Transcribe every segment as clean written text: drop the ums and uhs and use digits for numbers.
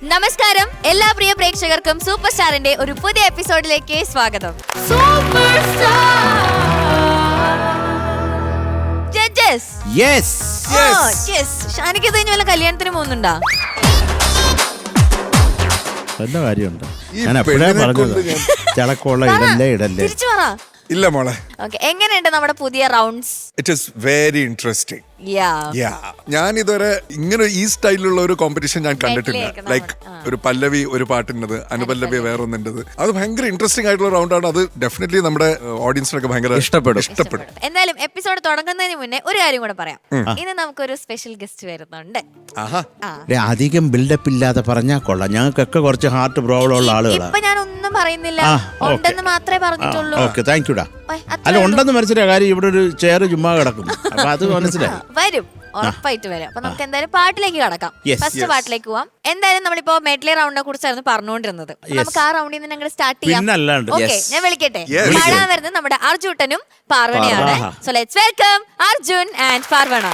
നമസ്കാരം, എല്ലാ പ്രിയ പ്രേക്ഷകർക്കും സൂപ്പർ സ്റ്റാറിന്റെ ഒരു പുതിയ എപ്പിസോഡിലേക്ക് സ്വാഗതം. Super star judges. ഷാനിക്ക് കഴിഞ്ഞ വല്ല കല്യാണത്തിന് പോകുന്നുണ്ടോ? എന്താ കാര്യമുണ്ട്? ഞാൻ എപ്പോഴേ പറഞ്ഞത് ചളക്കമുള്ള ഇടല്ലേ. തിരിച്ചു പറ. ഇല്ല മോളെ. എങ്ങനെയുണ്ട് നമ്മുടെ പുതിയ rounds? It is very interesting. ഞാൻ ഇതുവരെ ഇങ്ങനെ ഈ സ്റ്റൈലിലുള്ള ഒരു കോമ്പറ്റീഷൻ ഞാൻ കണ്ടിട്ടില്ല. ലൈക്ക് ഒരു പല്ലവി ഒരു പാട്ടിൻ്റെത്, അനുപല്ലവി വേറൊന്നിൻ്റെത്. അത് ഭയങ്കര ഇൻട്രസ്റ്റിംഗ് ആയിട്ടുള്ള റൗണ്ടാണ്. അത് ഡെഫിനറ്റ്ലി നമ്മുടെ ഓഡിയൻസിനൊക്കെ ഭയങ്കര ഇഷ്ടപ്പെടും. എന്തായാലും എപ്പിസോഡ് തുടങ്ങുന്നതിന് മുന്നേ ഒരു കാര്യം കൂടെ പറയാം. ഇന്ന് നമുക്കൊരു സ്പെഷ്യൽ ഗസ്റ്റ് വരുന്നുണ്ട്. അധികം ബിൽഡപ്പ് ഇല്ലാതെ പറഞ്ഞാൽ കൊള്ളാം. ഞങ്ങൾക്കൊക്കെ കുറച്ച് ഹാർട്ട് പ്രോബ്ലം ഉള്ള ആളുകളാണ്. ഇപ്പൊ ഞാൻ ഒന്നും പറയുന്നില്ല, ഉണ്ടെന്ന് മാത്രമേ പറഞ്ഞിട്ടുള്ളൂ. ഓക്കെ, താങ്ക് യുടാ. അല്ല, ഉണ്ടെന്ന് മനസ്സിലായ കാര്യം. ഇവിടെ ഒരു ചെയർ ചുമ്മാ കിടക്കുന്നു, അപ്പൊ അത് മനസ്സിലായി. വരും, ഉറപ്പായിട്ട് വരും. അപ്പൊ നമുക്ക് എന്തായാലും പാട്ടിലേക്ക് കടക്കാം. ഫസ്റ്റ് പാട്ടിലേക്ക് പോവാം. എന്തായാലും നമ്മളിപ്പോ മെഡ്ലി റൗണ്ടിനെ കുറിച്ചായിരുന്നു പറഞ്ഞുകൊണ്ടിരുന്നത്. നമുക്ക് ആ റൗണ്ടിൽ നിന്ന് ഞങ്ങൾ സ്റ്റാർട്ട് ചെയ്യാം. ഓക്കെ, ഞാൻ വിളിക്കട്ടെ. പാടാൻ വരുന്നത് നമ്മുടെ അർജുട്ടനും പാർവണയാണ്. So let's welcome Arjun and Parvana.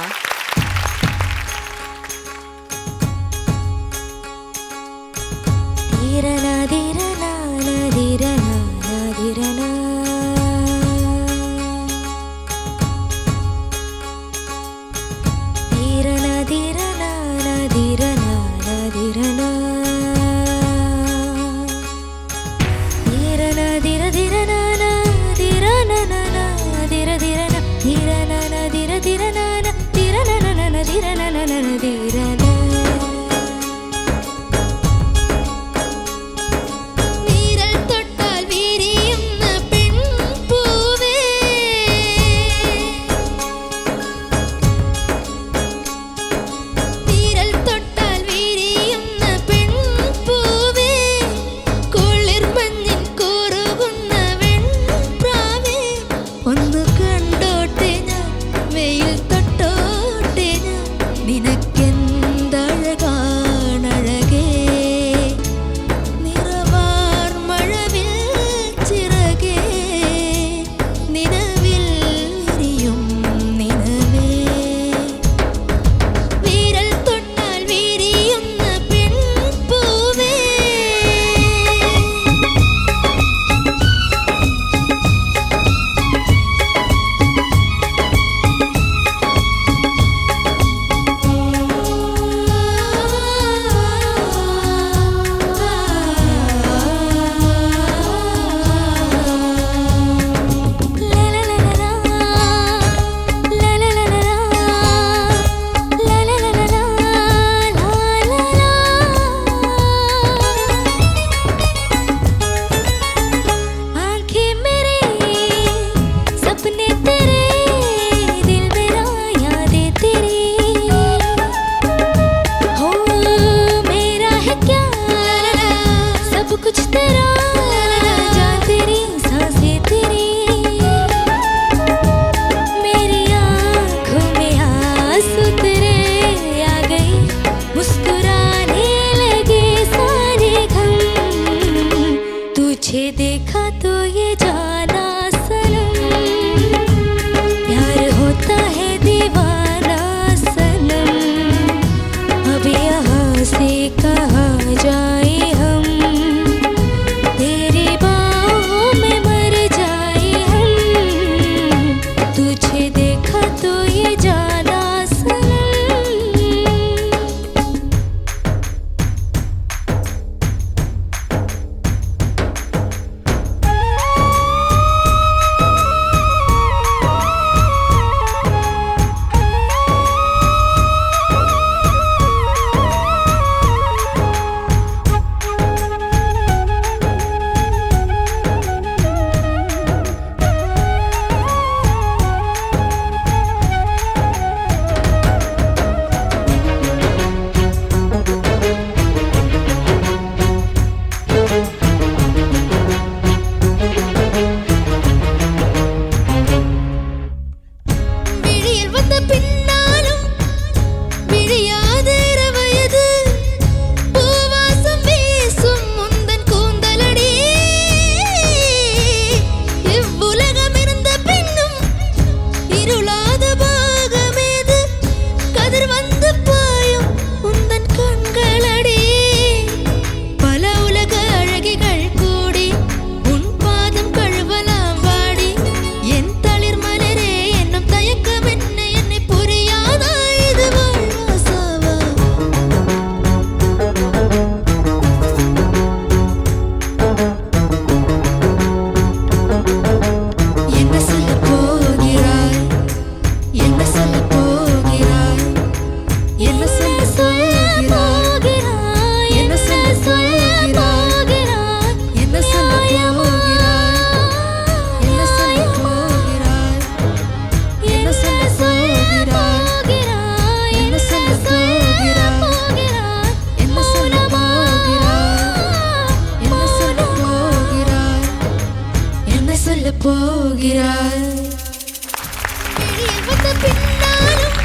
போகிறாய்.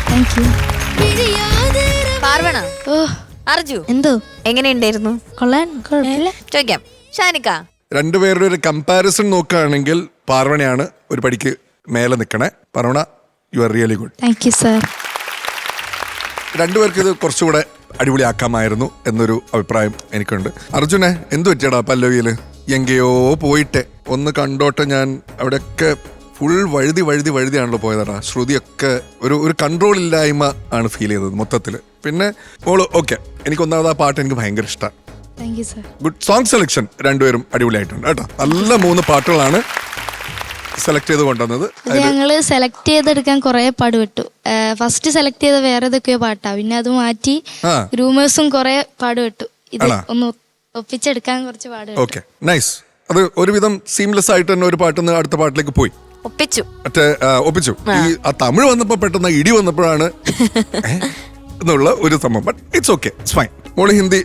Thank you. പാർവണ, ഓ അർജു എന്തോ എങ്ങനെയുണ്ടായിരുന്നു? കൊള്ളാൻ കുഴപ്പമില്ല. ചോദിക്കാം. ഷാനിക്ക, രണ്ടുപേരുടെ ഒരു കമ്പാരിസൺ നോക്കുകയാണെങ്കിൽ പാർവണയാണ് ഒരു പടിക്ക് മേലെ നിൽക്കണേ. Parvana, you are really good. Thank you sir. രണ്ടുപേർക്ക് ഇത് കുറച്ചുകൂടെ അടിപൊളിയാക്കാമായിരുന്നു എന്നൊരു അഭിപ്രായം എനിക്കുണ്ട്. അർജുനെ, എന്തു പറ്റിയടാ പല്ലവിയില്? എങ്കയോ പോയിട്ടെ ഒന്ന് കണ്ടോട്ടെ. ഞാൻ അവിടെയൊക്കെ ഫുൾ വഴുതിയാണല്ലോ പോയതാടാ. ശ്രുതിയൊക്കെ ഒരു കൺട്രോൾ ഇല്ലായ്മ ആണ് ഫീൽ ചെയ്തത് മൊത്തത്തിൽ. പിന്നെ മോള് ഓക്കെ, എനിക്ക് ഒന്നാമത് ആ പാട്ട് എനിക്ക് ഭയങ്കര ഇഷ്ടമാണ്. Thank you sir. Good song selection, രണ്ടുപേരും അടിപൊളിയായിട്ടുണ്ട് കേട്ടോ. നല്ല 3 പാട്ടുകളാണ് സെലക്ട് ചെയ്ത് കൊണ്ടുവന്നത്. ഇത് ഞങ്ങള് സെലക്ട് ചെയ്തെടുക്കാൻ കുറെ പാടുപെട്ടു. ഫസ്റ്റ് സെലക്ട് ചെയ്ത വേറെ ഏതൊക്കെയോ പാട്ടാ, പിന്നെ അത് മാറ്റി റൂമേഴ്സും കുറെ പാടുപെട്ടു. ഇത് ഒന്ന് ഒപ്പിച്ചെടുക്കാൻ കുറച്ച് പാടുപെട്ടു. Okay, nice. അത് ഒരുവിധം സീംലെസ് ആയിട്ട് തന്നെ ഒരു പാട്ടിന്ന് അടുത്ത പാട്ടിലേക്ക് പോയി ഒപ്പിച്ചു. ഈ ആ തമിഴ് വന്നപ്പോ പെട്ടെന്ന് ഇടി വന്നപ്പോഴാണ് എന്നുള്ള ഒരു സംഭവം. But it's okay, it's fine. മോള് ഹിന്ദി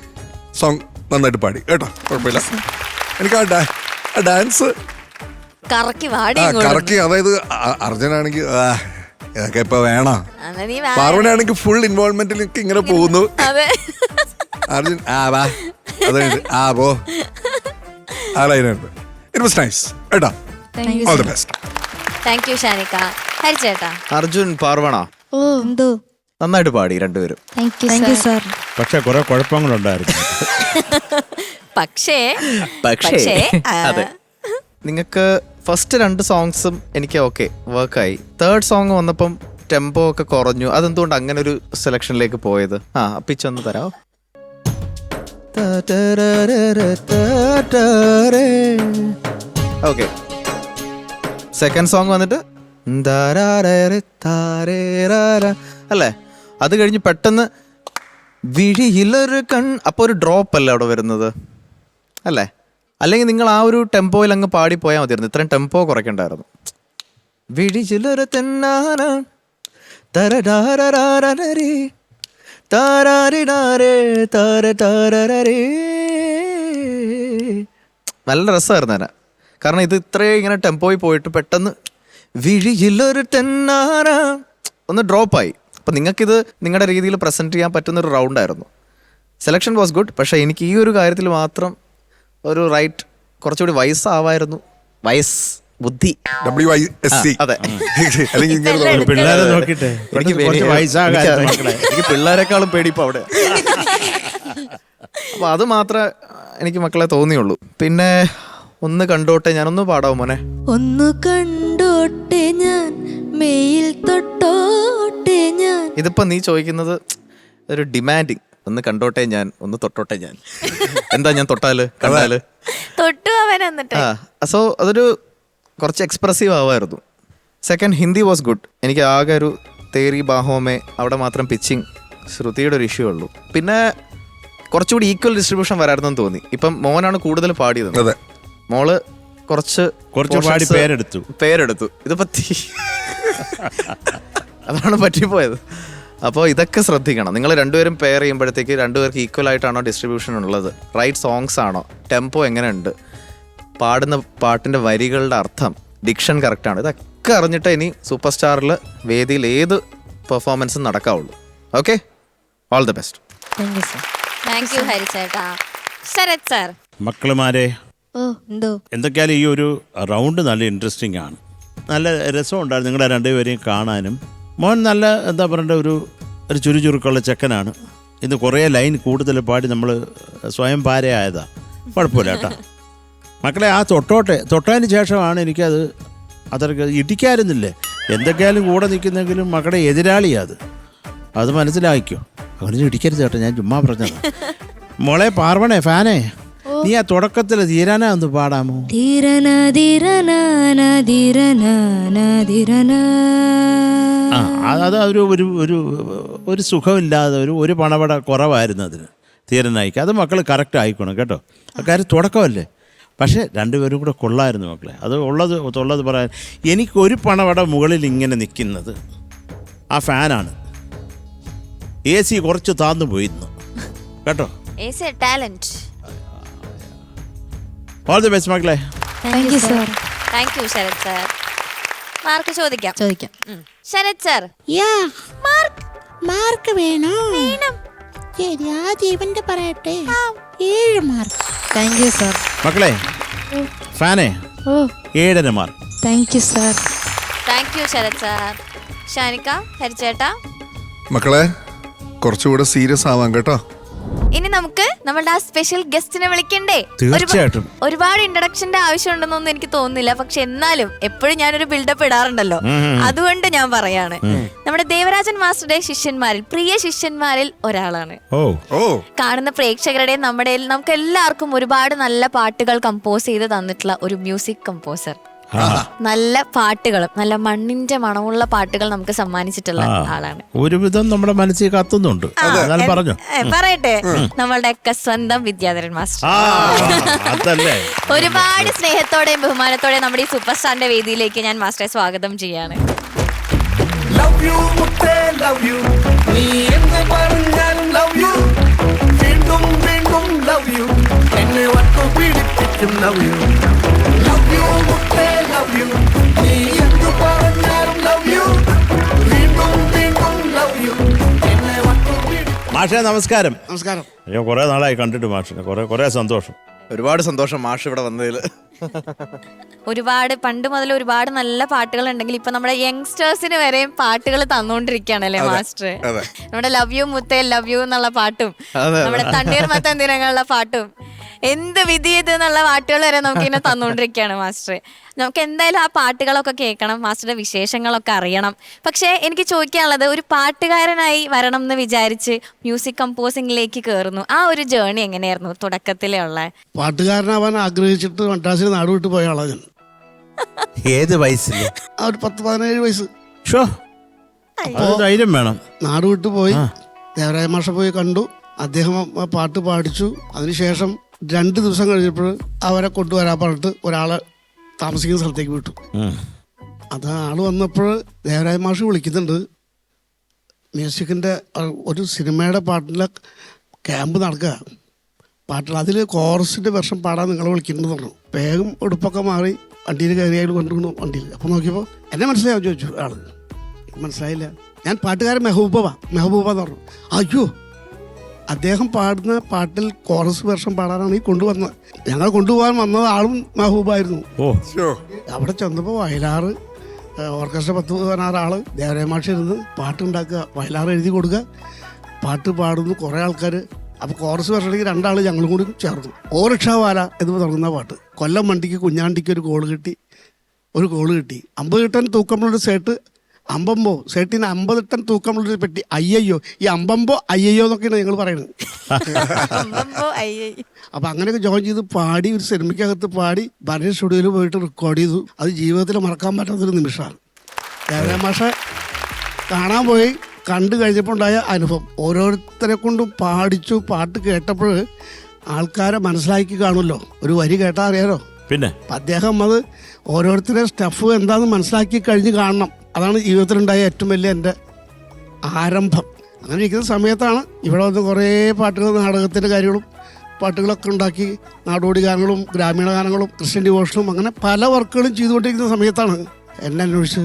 സോങ് നന്നായിട്ട് പാടി കേട്ടോ, കുഴപ്പമില്ല. എനിക്ക് ആ ഡാൻസ് കറക്കി, അതായത് അർജുനാണെങ്കിൽ ഇതൊക്കെ ഇപ്പൊ വേണം, പാർവണയാണെങ്കിൽ ഫുൾ ഇൻവോൾവ്മെന്റിലേക്ക് ഇങ്ങനെ പോകുന്നു. അർജുൻ പോ ആ ലൈനുണ്ട്. ഇറ്റ് വാസ് നൈസ് കേട്ടോ. All the best. Thank you ഷാനിക്ക. ഹരിച്ചേട്ടാ. അർജുൻ, പാർവണ ഓ എന്തോ നന്നായിട്ട് പാടി രണ്ടുപേരും. Thank you sir. പക്ഷെ കുറെ കുഴപ്പങ്ങളുണ്ടായിരുന്നു. പക്ഷേ അതെ, നിങ്ങൾക്ക് ഫസ്റ്റ് 2 സോങ്സും എനിക്ക് ഓക്കെ വർക്കായി. തേർഡ് സോങ് വന്നപ്പം ടെമ്പോ ഒക്കെ കുറഞ്ഞു. അതെന്തുകൊണ്ട് അങ്ങനെ ഒരു സെലക്ഷനിലേക്ക് പോയത്? പിച്ച് ഒന്ന് തരാമോ? ഓക്കെ, സെക്കൻഡ് സോങ് വന്നിട്ട് അല്ലേ? അത് കഴിഞ്ഞ് പെട്ടെന്ന് വിഴിയിലൊരു അപ്പൊ ഒരു ഡ്രോപ്പ് അല്ലേ അവിടെ വരുന്നത് അല്ലേ? അല്ലെങ്കിൽ നിങ്ങൾ ആ ഒരു ടെമ്പോയിൽ അങ്ങ് പാടി പോയാൽ മതിയായിരുന്നു. ഇത്രയും ടെമ്പോ കുറയ്ക്കണ്ടായിരുന്നു. വിഴിയിലൊരു തെന്നാന തരടാരേ താരാരിടാരേ താര താരരേ. നല്ല രസമായിരുന്നു അതിനെ. കാരണം ഇത് ഇത്രയും ഇങ്ങനെ ടെമ്പോയിൽ പോയിട്ട് പെട്ടെന്ന് വിഴിയിലൊരു തെന്നാന ഒന്ന് ഡ്രോപ്പായി. അപ്പം നിങ്ങൾക്കിത് നിങ്ങളുടെ രീതിയിൽ പ്രസൻറ്റ് ചെയ്യാൻ പറ്റുന്നൊരു റൗണ്ടായിരുന്നു. Selection was good. പക്ഷേ എനിക്ക് ഈ ഒരു കാര്യത്തിൽ മാത്രം ഒരു റൈറ്റ് കുറച്ചുകൂടി വയസ്സാവായിരുന്നു. ബുദ്ധി അതെ. പിള്ളേരെ നോക്കിട്ടെ എനിക്ക് പിള്ളേരെക്കാളും പേടിപ്പോ അവിടെ. അപ്പൊ അത് മാത്രമേ എനിക്ക് മക്കളെ തോന്നിയുള്ളൂ. പിന്നെ ഒന്ന് കണ്ടോട്ടെ, ഞാനൊന്ന് പാടാവും മോനെ. ഒന്ന് കണ്ടോട്ടെ ഞാൻ, മെയിൽ തൊട്ടോട്ടെ ഞാൻ. ഇതിപ്പോ നീ ചോദിക്കുന്നത് ഒരു ഡിമാൻഡിങ്. ഒന്ന് കണ്ടോട്ടെ ഞാൻ, ഒന്ന് തൊട്ടോട്ടെ ഞാൻ. എന്താ ഞാൻ തൊട്ടാല് കണ്ടാല് തൊട്ടു അവൻ എന്നിട്ട്. സോ അതൊരു കുറച്ച് എക്സ്പ്രസീവ് ആവായിരുന്നു. Second Hindi was good. എനിക്ക് ആകെ ഒരു തേരി ബാഹോമേ അവിടെ മാത്രം പിച്ചിങ് ശ്രുതിയുടെ ഒരു ഇഷ്യൂ ഉള്ളൂ. പിന്നെ കുറച്ചുകൂടി ഈക്വൽ ഡിസ്ട്രിബ്യൂഷൻ വരായിരുന്നു തോന്നി. ഇപ്പം മോനാണ് കൂടുതൽ പാടിയത്, മോള് കുറച്ച് പേരെടുത്തു. ഇത് പറ്റി അതാണ് പറ്റിപ്പോയത്. അപ്പോൾ ഇതൊക്കെ ശ്രദ്ധിക്കണം. നിങ്ങൾ രണ്ടുപേരും പെയർ ചെയ്യുമ്പോഴത്തേക്ക് രണ്ടുപേർക്ക് ഈക്വൽ ആയിട്ടാണോ ഡിസ്ട്രിബ്യൂഷൻ ഉള്ളത്, റൈറ്റ് സോങ്സ് ആണോ, ടെമ്പോ എങ്ങനെയുണ്ട്, പാടുന്ന പാട്ടിൻ്റെ വരികളുടെ അർത്ഥം, ഡിക്ഷൻ കറക്റ്റാണ്, ഇതൊക്കെ അറിഞ്ഞിട്ട് ഇനി സൂപ്പർ സ്റ്റാറിൽ വേദിയിൽ ഏത് പെർഫോമൻസും നടക്കാവുള്ളൂ. Okay, all the best. Thank you ഹരിച്ചേട്ടാ. ശരത് സാർ. മക്കളുമാരെ, എന്തോ എന്തൊക്കെയാലും ഈ ഒരു റൗണ്ട് നല്ല ഇൻട്രസ്റ്റിംഗ് ആണ്. നല്ല രസമുണ്ടായിരുന്നു നിങ്ങളെ രണ്ടുപേരെയും കാണാനും. മോൻ നല്ല എന്താ പറയണ്ട ഒരു ചുരുചുരുക്കുള്ള ചെക്കനാണ്. ഇന്ന് കുറേ ലൈൻ കൂടുതൽ പാടി നമ്മൾ സ്വയം പാരയായതാണ്. കുഴപ്പമില്ല കേട്ടോ മക്കളെ. ആ തൊട്ടതിന് ശേഷമാണ് എനിക്കത് അത്രയ്ക്ക് ഇടിക്കായിരുന്നില്ലേ. എന്തൊക്കെയാലും കൂടെ നിൽക്കുന്നെങ്കിലും മക്കളുടെ എതിരാളിയാണ് അത് മനസ്സിലാക്കിയോ. അവനൊന്നും ഇടിക്കരുത് കേട്ടോ, ഞാൻ ചുമ്മാ പറഞ്ഞതാണ്. മോളെ പാർവണേ, ഫാനേ, നീ ആ തുടക്കത്തിൽ ധീരനാ ഒന്ന് പാടാമോ? അത് ഒരു സുഖമില്ലാതെ ഒരു പണവട കുറവായിരുന്നു അതിന് ധീരനായിക്ക്. അത് മക്കൾ കറക്റ്റ് ആയിക്കോണം കേട്ടോ. കാര്യം തുടക്കമല്ലേ. പക്ഷേ രണ്ടുപേരും കൂടെ കൊള്ളായിരുന്നു മക്കളെ. അത് ഉള്ളത് പറയാൻ. എനിക്കൊരു പണവട മുകളിൽ ഇങ്ങനെ നിൽക്കുന്നത് ആ ഫാനാണ്. AC കുറച്ച് താന്നു പോയിരുന്നു കേട്ടോ. ടാലന്റ്. ഓൾ ദി ബെസ്റ്റ് മക്കളെ. Thank you sir. Thank you Sarath sir. Mark ചോദിക്കാം. Sarath sir, yeah mark mark വേണോ? വേണം. ശരി, ആ ജീവന്റെ പറയട്ടെ. 7 മാർക്ക്. Thank you sir. മക്കളെ ഫാനേ ഓ 7.5 mark. Thank you sir. Thank you Sarath sir. ഷാനിക്ക, ഹരിച്ചേട്ടാ, മക്കളെ കുറച്ചുകൂടെ സീരിയസ് ആവാം കേട്ടോ. ഇനി നമുക്ക് നമ്മളുടെ ആ സ്പെഷ്യൽ ഗസ്റ്റിനെ വിളിക്കണ്ടേ? തീർച്ചയായിട്ടും. ഒരുപാട് ഇൻട്രഡക്ഷന്റെ ആവശ്യമുണ്ടെന്നൊന്നും എനിക്ക് തോന്നുന്നില്ല. പക്ഷെ എന്നാലും എപ്പോഴും ഞാനൊരു ബിൽഡപ്പ് ഇടാറുണ്ടല്ലോ, അതുകൊണ്ട് ഞാൻ പറയാണ്. നമ്മുടെ ദേവരാജൻ മാസ്റ്ററുടെ ശിഷ്യന്മാരിൽ, പ്രിയ ശിഷ്യന്മാരിൽ ഒരാളാണ്. ഓ കാണുന്ന പ്രേക്ഷകരുടെ നമ്മുടെ നമുക്ക് എല്ലാവർക്കും ഒരുപാട് നല്ല പാട്ടുകൾ കമ്പോസ് ചെയ്ത് തന്നിട്ടുള്ള ഒരു മ്യൂസിക് കമ്പോസർ. നല്ല പാട്ടുകളും നല്ല മണ്ണിന്റെ മണമുള്ള പാട്ടുകൾ നമുക്ക് സമ്മാനിച്ചിട്ടുള്ള ആളാണ്. ഒരുവിധം നമ്മുടെ മനസ്സിൽ കത്തുന്നുണ്ട്. പറഞ്ഞു പറയട്ടെ, നമ്മളുടെ ഒക്കെ സ്വന്തം വിദ്യാധരൻ മാസ്റ്റർ. അതല്ലേ ഒരുപാട് സ്നേഹത്തോടെയും ബഹുമാനത്തോടെയും നമ്മുടെ ഈ സൂപ്പർ സ്റ്റാറിന്റെ വേദിയിലേക്ക് ഞാൻ മാസ്റ്ററെ സ്വാഗതം ചെയ്യാണ്. Love you, മുത്തേ, love you. നീ എന്ത് പറഞ്ഞാലും love you. വീണ്ടും വീണ്ടും love you. എന്നെ വട്ടുപിടിപ്പിക്കും love you. Love you, മുത്തേ, love you. നീ എന്ത് പറഞ്ഞാലും love you. വീണ്ടും വീണ്ടും love you. എന്നെ വട്ടുപിടിപ്പിക്കും. മാഷേ നമസ്കാരം. നമസ്കാരം. അയ്യോ കുറെ നാളായി കണ്ടിട്ട് മാഷിനെ. കുറെ സന്തോഷം. ഒരുപാട് സന്തോഷം മാഷ് ഇവിടെ വന്നതിൽ. ഒരുപാട് പണ്ട് മുതൽ ഒരുപാട് നല്ല പാട്ടുകൾ ഉണ്ടെങ്കിൽ ഇപ്പൊ നമ്മുടെ യങ്സ്റ്റേഴ്സിന് വരെയും പാട്ടുകൾ തന്നുകൊണ്ടിരിക്കുകയാണല്ലേ മാസ്റ്റർ. നമ്മുടെ ലവ് യു മുത്തേ ലവ് യു എന്നുള്ള പാട്ടും നമ്മുടെ തണ്ണീർമത്തൻ ദിനങ്ങളുള്ള പാട്ടും എന്ത് വിധി ഇത് എന്നുള്ള പാട്ടുകൾ വരെ നമുക്ക് ഇങ്ങനെ തന്നുകൊണ്ടിരിക്കുകയാണ് മാസ്റ്റർ. നമുക്ക് എന്തായാലും ആ പാട്ടുകളൊക്കെ കേൾക്കണം, മാസ്റ്ററുടെ വിശേഷങ്ങളൊക്കെ അറിയണം. പക്ഷേ എനിക്ക് ചോദിക്കാനുള്ളത്, ഒരു പാട്ടുകാരനായി വരണം എന്ന് വിചാരിച്ച് മ്യൂസിക് കമ്പോസിംഗിലേക്ക് കയറുന്നു, ആ ഒരു ജേർണി എങ്ങനെയായിരുന്നു തുടക്കത്തിലേ ഉള്ള? പാട്ടുകാരനാവാൻ ആഗ്രഹിച്ചിട്ട് മദ്രാസിൽ നാട് വിട്ട് പോയ ആളാണ് ഞാൻ. ഏത് വയസ്സിൽ? ആ ഒരു 10-17 വയസ്സ്. ധൈര്യം വേണം. നാട് വിട്ട് പോയി ദേവരായ മാഷ പോയി കണ്ടു. അദ്ദേഹം ആ പാട്ട് പാടിച്ചു. അതിനുശേഷം 2 ദിവസം കഴിഞ്ഞപ്പോൾ അവരെ കൊണ്ടുവരാൻ പറഞ്ഞിട്ട് ഒരാളെ താമസിക്കുന്ന സ്ഥലത്തേക്ക് വിട്ടു. അത് ആള് വന്നപ്പോൾ ദേവരായ മാഷ് വിളിക്കുന്നുണ്ട്, മ്യൂസിക്കിൻ്റെ ഒരു സിനിമയുടെ പാട്ടിലെ ക്യാമ്പ് നടക്കുക, പാട്ടുകൾ അതിൽ കോറസിൻ്റെ വെർഷൻ പാടാൻ നിങ്ങളെ വിളിക്കുന്നുണ്ടെന്ന് പറഞ്ഞു. വേഗം ഉടുപ്പൊക്കെ മാറി വണ്ടിയിൽ കയറിയായിട്ട് കൊണ്ടുവന്നു വണ്ടിയിൽ. അപ്പോൾ നോക്കിയപ്പോൾ എന്നെ മനസ്സിലാവും ചോദിച്ചു ആള്. മനസ്സിലായില്ല. ഞാൻ പാട്ടുകാരൻ മെഹബൂബ എന്ന് പറഞ്ഞു. അയ്യോ, അദ്ദേഹം പാടുന്ന പാട്ടിൽ കോറസ് വെർഷൻ പാടാനാണ് ഈ കൊണ്ടുവന്നത്. ഞങ്ങൾ കൊണ്ടുപോകാൻ വന്നത് ആളും മെഹബൂബായിരുന്നു. അവിടെ ചെന്നപ്പോൾ വയലാറ് ഓർക്കസ്ട്ര 10-16 ആള് ദേവരായ മാഷ് ഇരുന്ന് പാട്ടുണ്ടാക്കുക, വയലാറ് എഴുതി കൊടുക്കുക, പാട്ട് പാടുന്നു കുറേ ആൾക്കാർ. അപ്പോൾ കോറസ് വെർഷനിലേക്ക് 2 ആൾ ഞങ്ങളും കൂടി ചേർന്നു. ഓ റിക്ഷാവാല എന്ന് തുടങ്ങുന്ന പാട്ട്. കൊല്ലം വണ്ടിക്ക് കുഞ്ഞാണ്ടിക്ക് ഒരു കോള് കിട്ടി. 50 ടൺ തൂക്കമുള്ളൊരു സേട്ട് അമ്പമ്പോ സേട്ടിന് 50 ടൺ തൂക്കമുള്ളൊരു പെട്ടി. അയ്യയ്യോ, ഈ അമ്പമ്പോ അയ്യയ്യോ എന്നൊക്കെയാണ് ഞങ്ങൾ പറയുന്നത്. അപ്പം അങ്ങനെയൊക്കെ ജോയിൻ ചെയ്ത് പാടി ഒരു സിനിമയ്ക്കകത്ത് പാടി ഭരത് സ്റ്റുഡിയോയിൽ പോയിട്ട് റെക്കോർഡ് ചെയ്തു. അത് ജീവിതത്തിൽ മറക്കാൻ പറ്റാത്തൊരു നിമിഷമാണ്. ദേവരായ മാഷെ കാണാൻ പോയി, കണ്ടു കഴിഞ്ഞപ്പോൾ ഉണ്ടായ അനുഭവം. ഓരോരുത്തരെ കൊണ്ടും പാടിച്ചു. പാട്ട് കേട്ടപ്പോൾ ആൾക്കാരെ മനസ്സിലാക്കി കാണുമല്ലോ, ഒരു വരി കേട്ടാൽ അറിയാലോ. പിന്നെ അദ്ദേഹം അത് ഓരോരുത്തരുടെ സ്റ്റഫ് എന്താണെന്ന് മനസ്സിലാക്കി കഴിഞ്ഞ് കാണണം. അതാണ് ജീവിതത്തിലുണ്ടായ ഏറ്റവും വലിയ എൻ്റെ ആരംഭം. അങ്ങനെ ഇരിക്കുന്ന സമയത്താണ് ഇവിടെ വന്ന് കുറേ പാട്ടുകൾ, നാടകത്തിൻ്റെ കാര്യങ്ങളും പാട്ടുകളൊക്കെ ഉണ്ടാക്കി, നാടോടി ഗാനങ്ങളും ഗ്രാമീണ ഗാനങ്ങളും ക്രിസ്ത്യൻ ഡിവോഷനും അങ്ങനെ പല വർക്കുകളും ചെയ്തുകൊണ്ടിരിക്കുന്ന സമയത്താണ് എന്നെ അന്വേഷിച്ച്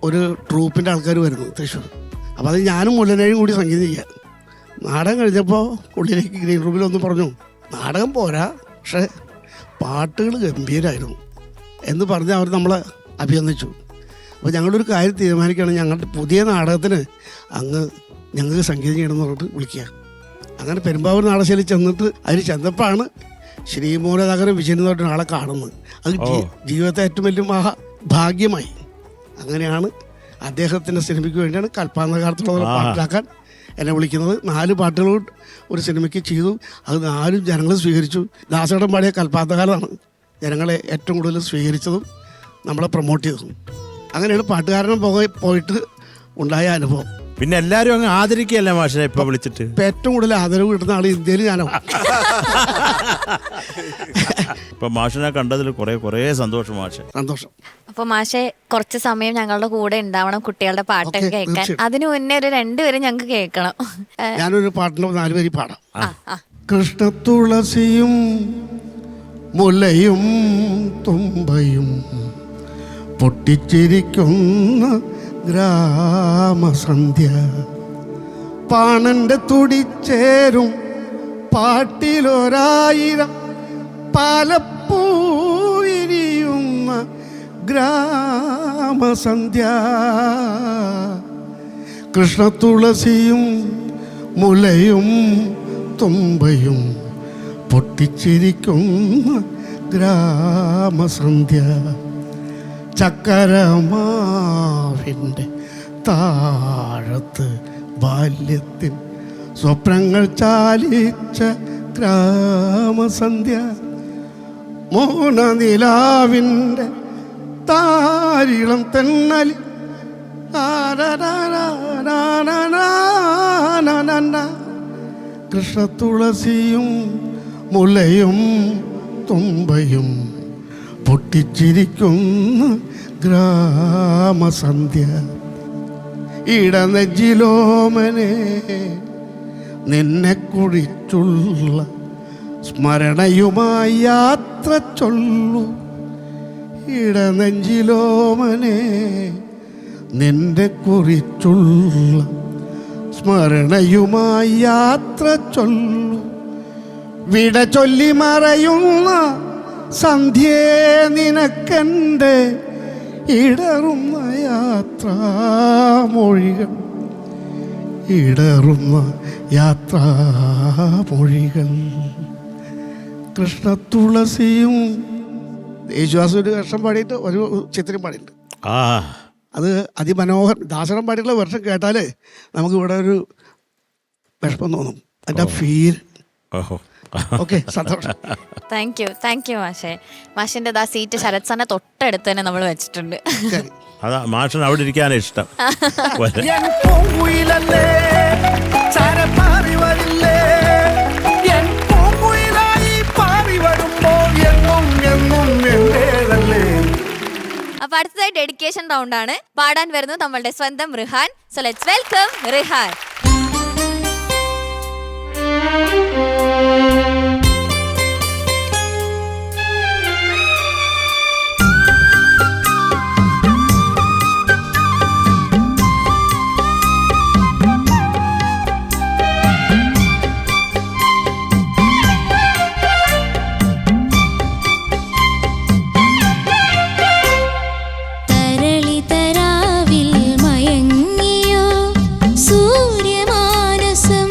ഒരു ട്രൂപ്പിൻ്റെ ആൾക്കാർ വരുന്നത് തൃശ്ശൂർ. അപ്പോൾ അത് ഞാനും മുല്ലനേയും കൂടി സംഗീതം ചെയ്യാം. നാടകം കഴിഞ്ഞപ്പോൾ ഉള്ളിലേക്ക് ഗ്രീൻ റൂമിൽ ഒന്ന് പറഞ്ഞു, നാടകം പോരാ, പക്ഷേ പാട്ടുകൾ ഗംഭീരമായിരുന്നു എന്ന് പറഞ്ഞ് അവർ നമ്മളെ അഭിനന്ദിച്ചു. അപ്പോൾ ഞങ്ങളൊരു കാര്യം തീരുമാനിക്കുകയാണ്, ഞങ്ങളുടെ പുതിയ നാടകത്തിന് ഞങ്ങൾക്ക് സംഗീതം ചെയ്യണമെന്ന് പറഞ്ഞിട്ട് വിളിക്കുക. അങ്ങനെ പെരുമ്പാവൂർ നാടകശാലയിൽ ചെന്നിട്ട് അതിൽ ചെന്നപ്പോഴാണ് ശ്രീമൂലനഗരം വിജയൻ എന്ന് പറഞ്ഞ ആളെ കാണുന്നത്. അത് ജീവിതത്തെ ഏറ്റവും വലിയ ഭാഗ്യമായി. അങ്ങനെയാണ് അദ്ദേഹത്തിൻ്റെ സിനിമയ്ക്ക് വേണ്ടിയാണ് കൽപ്പാന്തകാലത്തുള്ള പാട്ടിലാക്കാൻ എന്നെ വിളിക്കുന്നത്. 4 പാട്ടുകൾ ഒരു സിനിമയ്ക്ക് ചെയ്തു. അത് 4 ജനങ്ങൾ സ്വീകരിച്ചു. ദാസേട്ടൻ പാടിയ കൽപ്പാന്തകാലമാണ് ജനങ്ങളെ ഏറ്റവും കൂടുതൽ സ്വീകരിച്ചതും നമ്മളെ പ്രൊമോട്ട് ചെയ്തതും. അങ്ങനെയാണ് പാട്ടുകാരനും പോയിട്ട് ഉണ്ടായ അനുഭവം. പിന്നെ എല്ലാരും അങ്ങ് ആദരിക്കുകയല്ലേ മാഷിനെ ഇപ്പൊ വിളിച്ചിട്ട്? ഇപ്പൊ ഏറ്റവും കൂടുതൽ ആദരവ് കിട്ടുന്ന ആള് ഇന്ത്യയിൽ ഞാനാവും. ഇപ്പൊ മാഷിനെ കണ്ടതിൽ കുറെ സന്തോഷം മാഷെ. സന്തോഷം. അപ്പൊ മാഷെ കുറച്ച് സമയം ഞങ്ങളുടെ കൂടെ ഉണ്ടാവണം കുട്ടികളുടെ പാട്ടൊക്കെ കേൾക്കാൻ. അതിനു മുന്നേ ഒരു 2 പേരും ഞങ്ങൾക്ക് കേൾക്കണം. ഞാനൊരു പാട്ടിന് 4 വരി പാടാം. കൃഷ്ണ തുളസിയും മുലയും തുമ്പയും പൊട്ടിച്ചിരിക്കുന്ന ഗ്രാമസന്ധ്യ. പാണന്റെ തുടിച്ചേരും പാട്ടിലൊരായിരം പാലപ്പൂവിരിയുന്ന ഗ്രാമസന്ധ്യ. കൃഷ്ണതുളസിയും മുലയും തുമ്പയും പൊട്ടിച്ചിരിക്കുന്ന ഗ്രാമസന്ധ്യ. ചക്കരമാവിൻ്റെ താഴത്ത് ബാല്യത്തിൻ സ്വപ്നങ്ങൾ ചാലിച്ച ഗ്രാമസന്ധ്യ. മോനനിലാവിൻ്റെ താരിളം തെന്നലി കൃഷ്ണതുളസിയും മുലയും തുമ്പയും പൊട്ടിച്ചിരിക്കുന്ന ഗ്രാമസന്ധ്യ. ഇടനെഞ്ചിലോമനെ നിന്നെ കുറിച്ചുള്ള സ്മരണയുമായി യാത്ര ചൊല്ലു. ഇടനെഞ്ചിലോമനെ നിന്നെ കുറിച്ചുള്ള സ്മരണയുമായി യാത്ര ചൊല്ലു. വിട ചൊല്ലി മറയുന്ന സന്ധ്യേ നിനക്കെൻ്റെ ഇടറുന്ന യാത്രാമൊഴികൾ. ഇടറുന്ന യാത്രാമൊഴികൾ. കൃഷ്ണതുളസിയും യേശുദാസ് ഒരു വർഷം പാടിയിട്ട് ഒരു ചിത്രം പാടിയിട്ടുണ്ട്. അത് അതിമനോഹരം. ദാസനം പാടിയിട്ടുള്ള വർഷം കേട്ടാൽ നമുക്ക് ഇവിടെ ഒരു വിഷമം തോന്നും. അതിൻ്റെ ഫീൽ. ഓക്കെ, സന്തോഷം. താങ്ക് യു മാഷേ. മാഷിന്റെ ആ സീറ്റ് ശരത് സാറിനെ തൊട്ടടുത്ത് തന്നെ നമ്മൾ വെച്ചിട്ടുണ്ട്. അതാ മാഷിന് അവിടെ ഇരിക്കാനാ ഇഷ്ടം. അപ്പൊ അടുത്തതായി ഡെഡിക്കേഷൻ റൗണ്ട് ആണ്. പാടാൻ വരുന്നത് നമ്മളുടെ സ്വന്തം Rihan. So let's welcome Rihan. Sooryamanasam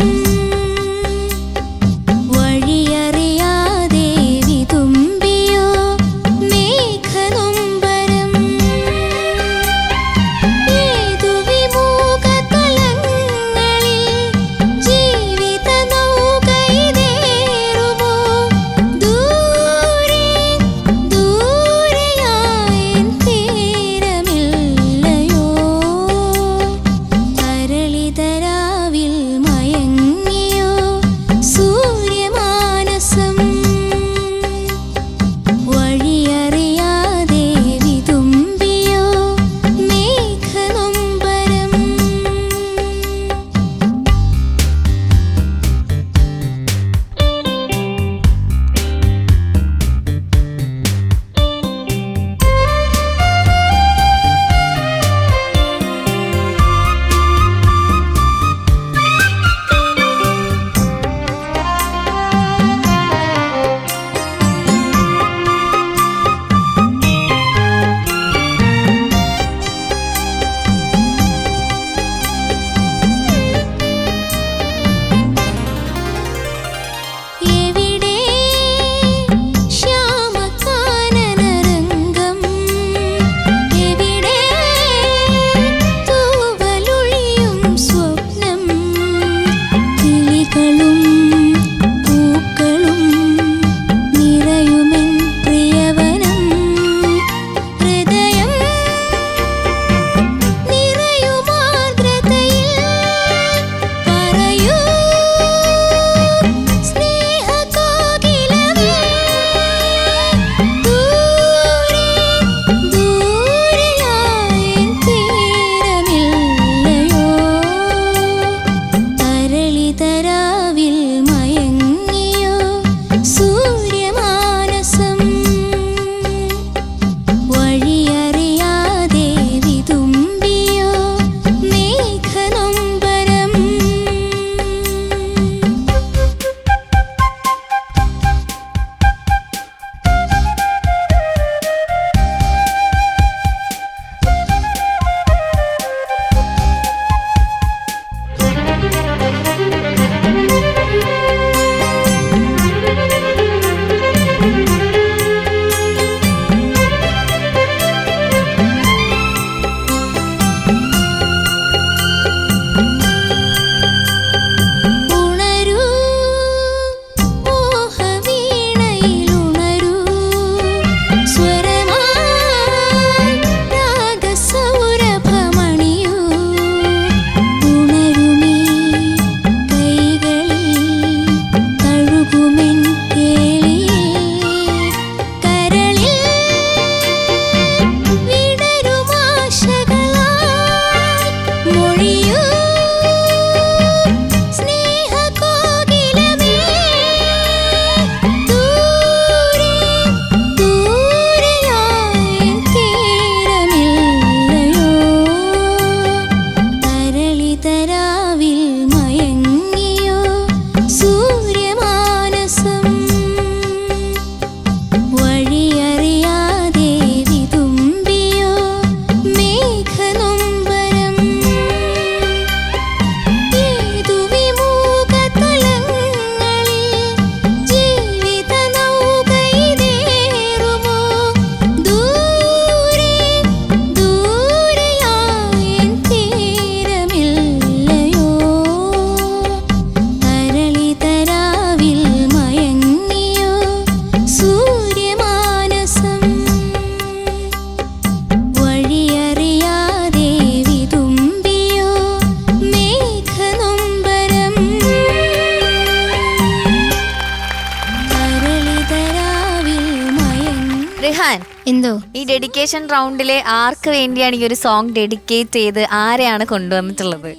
Rihan, എന്തോ ഈ ഡെഡിക്കേഷൻ റൗണ്ടിലെ ആർക്ക് വേണ്ടിയാണ് ഈ ഒരു സോങ് ഡെഡിക്കേറ്റ് ചെയ്ത് ആരെയാണ് കൊണ്ടുവന്നിട്ടുള്ളത്?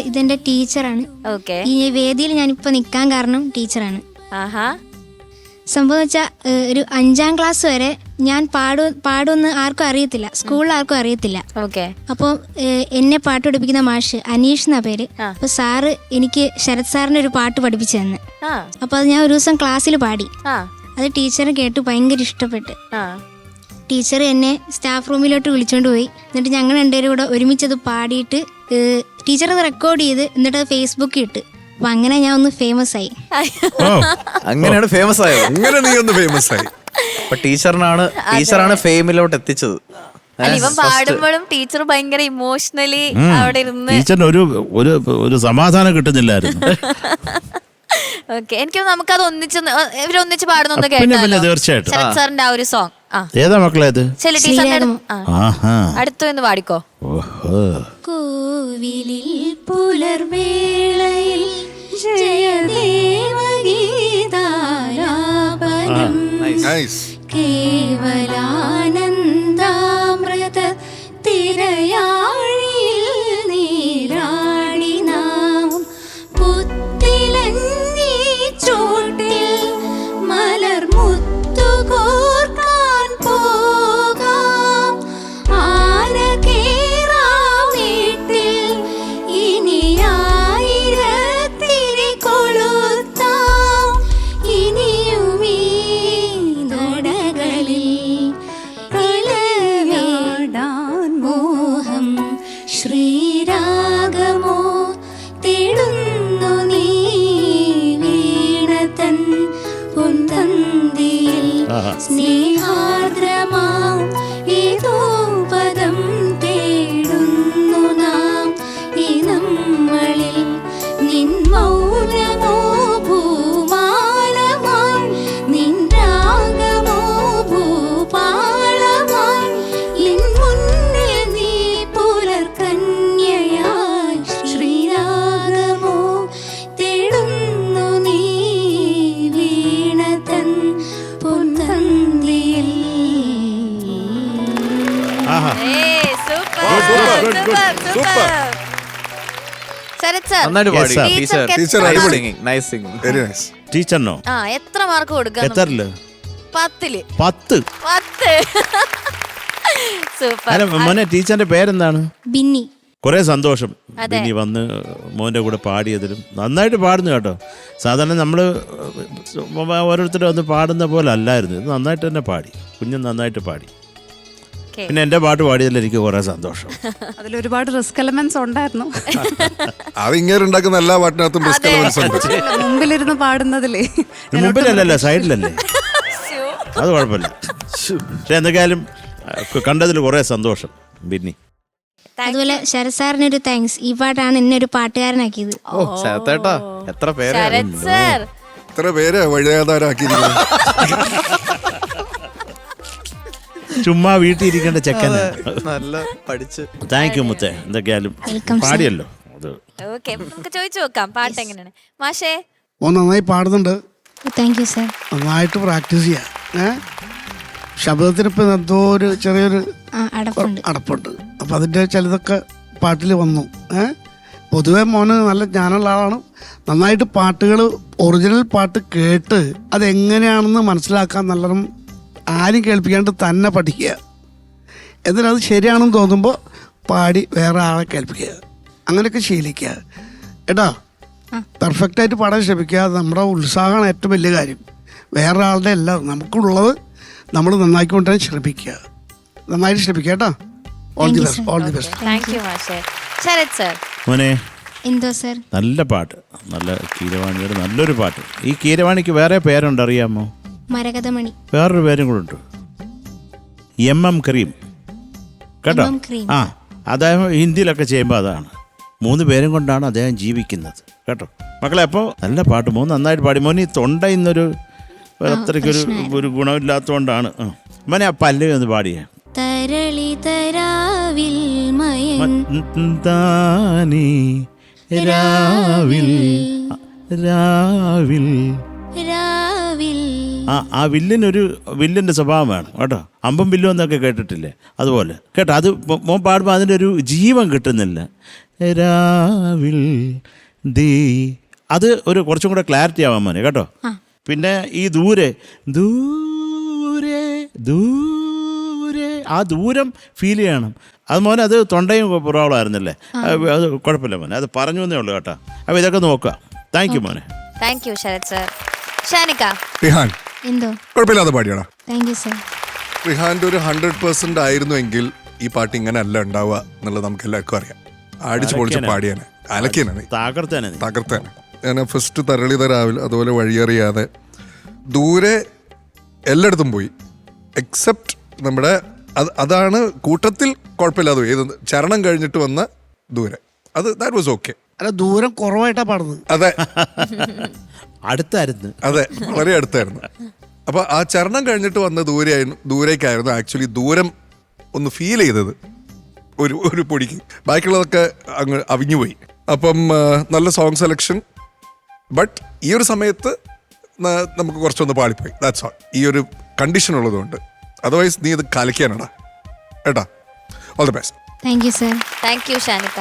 ഇതെന്റെ ടീച്ചറാണ്. ഓക്കെ. ഈ വേദിയിൽ ഞാനിപ്പോ നിക്കാൻ കാരണം ടീച്ചറാണ്. ആഹാ. സംഭവം വെച്ചാൽ ഒരു 5ാം ക്ലാസ് വരെ ഞാൻ പാടുമെന്ന് ആർക്കും അറിയത്തില്ല, സ്കൂളിൽ ആർക്കും അറിയത്തില്ല. ഓക്കെ. അപ്പോൾ എന്നെ പാട്ട് പഠിപ്പിക്കുന്ന മാഷ് അനീഷ് എന്നാ പേര്. അപ്പോൾ സാറ് എനിക്ക് ശരത് സാറിന്റെ ഒരു പാട്ട് പഠിപ്പിച്ചു തന്നെ. അപ്പോൾ അത് ഞാൻ ഒരു ദിവസം ക്ലാസ്സിൽ പാടി. അത് ടീച്ചർ കേട്ട് ഭയങ്കര ഇഷ്ടപ്പെട്ട് ടീച്ചർ എന്നെ സ്റ്റാഫ് റൂമിലോട്ട് വിളിച്ചോണ്ട് പോയി. എന്നിട്ട് ഞങ്ങൾ രണ്ടുപേരും കൂടെ ഒരുമിച്ചത് പാടിയിട്ട് ടീച്ചർ അത് റെക്കോർഡ് ചെയ്ത് എന്നിട്ട് അത് ഫേസ്ബുക്കിൽ ഇട്ട്. അപ്പൊ അങ്ങനെ ഞാൻ ഒന്ന് ഫേമസ് ആയി. അങ്ങനെയാണ് ഫേമസ് ആയത്. അങ്ങനെ നീ ഒന്ന് ഫേമസ് ആയി. അപ്പൊ ടീച്ചറാണ് ഫെയിമിലോട്ട് എത്തിച്ചത്. ഇവൻ പാടുമ്പോഴും ടീച്ചർ ഭയങ്കര ഇമോഷണലി അവിടെ ഇരുന്ന് ടീച്ചറിന് ഒരു സമാധാനം കിട്ടുന്നില്ലായിരുന്നു. ഓക്കെ, എനിക്ക് നമുക്കത് ഇവരൊന്നിച്ച് പാടുന്നൊന്ന് കേട്ടാലോ? തീർച്ചയായിട്ടും. ശരത് സാറിന്റെ ആ ഒരു സോങ്. ഏതാ മക്കളെ അത്? അടുത്തു എന്ന് പാടിക്കോ. കോവിലിൽ പുലർവേളയിൽ ജയദേവഗീതാലാപനം കേവലാനന്ദാമൃത തിരയാഴിയിൽ നീരാടി നാം പുത്തിലഞ്ഞി ചോട്ടിൽ മലർമുത്തു കോർക്കാൻ പോകാം ആന കേറാം വീട്ടിൽ ഇനി ആയിരത്തിരി കൊളുത്താം ഇനിയുമീ നടകളിൽ കളയാടാൻ മോഹം ശ്രീരാഗമോ തേടുന്നു നീ വീണതൻ പൊന്തന്തിയിൽ സ്നേഹാർദ്രമാം ഏതോ പദം തേടുന്നു നാം ഈ നമ്മളിൽ നിൻ മൗനമോ ഭൂമാലമായി നിൻ രാഗമോ ഭൂപാളമായി നിൻ മുന്നിൽ നീ പുലർകന്യയായി ശ്രീരാഗമോ തേടുന്നു നീ വീണതൻ പൊന്തന്തിയിൽ. ശരത് സാർ, നന്നായിട്ട് പാടി. ടീച്ചർക്ക് ടീച്ചർ എത്ര നൈസ് Very സിംഗിങ്. nice. ടീച്ചറിനോ? എത്ര മാർക്ക് കൊടുക്കാം? എത്രല്? 10. 10. സൂപ്പർ. അല്ല മോനെ, ടീച്ചറിന്റെ പേരെന്താണ്? ബിന്നി. കുറെ സന്തോഷം ബിന്നി വന്ന് മോന്റെ കൂടെ പാടിയതിലും. നന്നായിട്ട് പാടുന്നു കേട്ടോ. സാധാരണ നമ്മള് ഓരോരുത്തരും വന്ന് പാടുന്ന പോലെ അല്ലായിരുന്നു, ഇത് നന്നായിട്ട് തന്നെ പാടി. കുഞ്ഞ് നന്നായിട്ട് പാടി. പിന്നെ എന്റെ പാട്ട് പാടിയതിൽ എനിക്ക് കുറെ സന്തോഷം. അതിലൊരുപാട് റിസ്ക് എലമെന്റ്സ് ഉണ്ടായിരുന്നു. അത് ഇങ്ങനെ ഉണ്ടാക്കുന്ന എല്ലാ പാട്ടിനകത്തും റിസ്ക് എലമെന്റ്സ് ഉണ്ട്. മുമ്പിലിരുന്ന് പാടുന്നതിലെ മുമ്പിലല്ലേ, സൈഡിലല്ലേ, അത് കുഴപ്പമില്ല. പക്ഷെ എന്തൊക്കെയാലും കണ്ടതിൽ കുറെ സന്തോഷം ബിന്നി. അതുപോലെ ശരത് സാറിനൊരു താങ്ക്സ്. ഈ പാട്ടാണ് എന്നെ ഒരു പാട്ടുകാരനാക്കിയത്. ഓ ശരത്തേട്ടാ, എത്ര പേര് ശരത് സാർ, എത്ര പേര് വഴിയാധാരാക്കിയിരിക്കുന്നു. ചുമ്മാ വീട്ടിൽ ഇരിക്കേണ്ട ചെക്കന് നല്ല പഠിച്ച്. താങ്ക് യു മുത്തേ. എന്തൊക്കെയാലും പാടിയല്ലോ അത്. ഓക്കെ, നമുക്ക് ചോദിച്ചു നോക്കാം പാട്ട് എങ്ങനെയാണ്. മാഷേ, നന്നായി പാടുന്നുണ്ട്. Thank you sir. നന്നായിട്ട് പ്രാക്ടീസ് ചെയ്യാം. ശബ്ദത്തിന് ഇപ്പം എന്തോ ഒരു ചെറിയൊരു അടപ്പുണ്ട്. അപ്പം അതിൻ്റെ ചിലതൊക്കെ പാട്ടിൽ വന്നു. പൊതുവെ മോന് നല്ല ജ്ഞാനമുള്ള ആളാണ്. നന്നായിട്ട് പാട്ടുകൾ, ഒറിജിനൽ പാട്ട് കേട്ട് അതെങ്ങനെയാണെന്ന് മനസ്സിലാക്കാൻ നല്ലോണം ആരും കേൾപ്പിക്കാണ്ട് തന്നെ പഠിക്കുക. എന്നിട്ട് അത് ശരിയാണെന്ന് തോന്നുമ്പോൾ പാടി വേറെ ആളെ കേൾപ്പിക്കുക. അങ്ങനെയൊക്കെ ശീലിക്കുക കേട്ടോ. പെർഫെക്റ്റായിട്ട് പാടാൻ ശ്രമിക്കുക. നമ്മുടെ ഉത്സാഹമാണ് ഏറ്റവും വലിയ കാര്യം. വേറെ ആളുടെ അല്ല, നമുക്കുള്ളത് നമ്മൾ നന്നാക്കിക്കൊണ്ടുവരാൻ ശ്രമിക്കുക. നന്നായിട്ട് ശ്രമിക്കുക കേട്ടോ. All the best, all the best. Thank U മാഷേ. ശരത് സാർ, മോനെ എന്തോ സാർ? നല്ല പാട്ട്, നല്ല കീരവാണിയുടെ നല്ലൊരു പാട്ട്. ഈ കീരവാണിക്ക് വേറെ പേരുണ്ട്, അറിയാമോ? മരകതമണി. വേറൊരു പേരും കൂടെ ഉണ്ട്, MM കരീം കേട്ടോ. അദ്ദേഹം ഹിന്ദിയിലൊക്കെ ചെയ്യുമ്പോൾ അതാണ്. 3 പേരും കൊണ്ടാണ് അദ്ദേഹം ജീവിക്കുന്നത് കേട്ടോ മക്കളെ. അപ്പോൾ നല്ല പാട്ട്, മോൻ നന്നായിട്ട് പാടി. മോന് ഈ തൊണ്ട ഇന്നൊരു അത്രയ്ക്കൊരു ഗുണമില്ലാത്തതുകൊണ്ടാണ്. മോനെ ആ പല്ലവി ഒന്ന് പാടിയേ. തരളിതരാവിൽ താനീ രാവിൽ രാവിൽ രാവിൽ ആ വില്ലിൻ്റെ സ്വഭാവം വേണം കേട്ടോ. അമ്പും വില്ലും എന്നൊക്കെ കേട്ടിട്ടില്ലേ, അതുപോലെ കേട്ടോ. അത് മോൻ പാടുമ്പോൾ അതിൻ്റെ ഒരു ജീവൻ കിട്ടുന്നില്ല. രാവിൽ ദീ അത് ഒരു കുറച്ചും കൂടെ ക്ലാരിറ്റി ആവാൻ മോനെ കേട്ടോ. പിന്നെ ഈ ദൂരെ ദൂരെ ദൂരെ ആ ദൂരം ഫീൽ ചെയ്യണം. അത് മോനെ അത് തൊണ്ടയും പ്രോബ്ലം ആയിരുന്നല്ലേ, അത് കുഴപ്പമില്ല മോനെ, അത് പറഞ്ഞു എന്നേ ഉള്ളൂ കേട്ടോ. അപ്പോൾ ഇതൊക്കെ നോക്കുക. താങ്ക് യു മോനെ. Thank you Sarath sir. ഷാനിക്ക റിഹാൻ എന്തോ കുഴപ്പമില്ലാതെ പാടിയാടാ. Thank you sir. റിഹാന്റെ ഒരു 100% ആയിരുന്നുവെങ്കിൽ ഈ പാട്ട് ഇങ്ങനെ അല്ല ഉണ്ടാവുക എന്നുള്ളത് നമുക്ക് എല്ലാവർക്കും അറിയാം. അടിച്ചു പൊളിച്ച് പാടിയാനെ, അലക്കിയാണ്, തകർത്തേനെ. ഞാൻ ഫസ്റ്റ് തരളിത രാവിലെ അതുപോലെ വഴിയറിയാതെ ദൂരെ എല്ലായിടത്തും പോയി, എക്സെപ്റ്റ് നമ്മുടെ അതാണ് കൂട്ടത്തിൽ കുഴപ്പമില്ലാതെ പോയി. ഏത് ചരണം കഴിഞ്ഞിട്ട് വന്ന ദൂരെ, അത് ദാറ്റ് വാസ് ഓക്കെ. അല്ല, ദൂരം കുറവായിട്ടാ പാടുന്നത്. അതെ അടുത്തായിരുന്നു, അതെ വളരെ അടുത്തായിരുന്നു. അപ്പൊ ആ ചരണം കഴിഞ്ഞിട്ട് വന്ന ദൂരേക്കായിരുന്നു ആക്ച്വലി ദൂരം ഒന്ന് ഫീൽ ചെയ്തത് ഒരു പൊടിക്ക്. ബാക്കിയുള്ളതൊക്കെ അങ്ങ് അവിഞ്ഞുപോയി. അപ്പം നല്ല സോങ് സെലക്ഷൻ. ബട്ട് ഈ ഒരു സമയത്ത് നമുക്ക് കുറച്ചൊന്ന് പാളിപ്പോയി, ദാറ്റ്സ് ഓൾ. ഈ ഒരു കണ്ടീഷൻ ഉള്ളതുകൊണ്ട്. അതർവൈസ് നീ ഇത് കലക്കിയാനടാ ഏട്ടാ. All the best. Thank you sir. Thank you ഷാനിക്ക.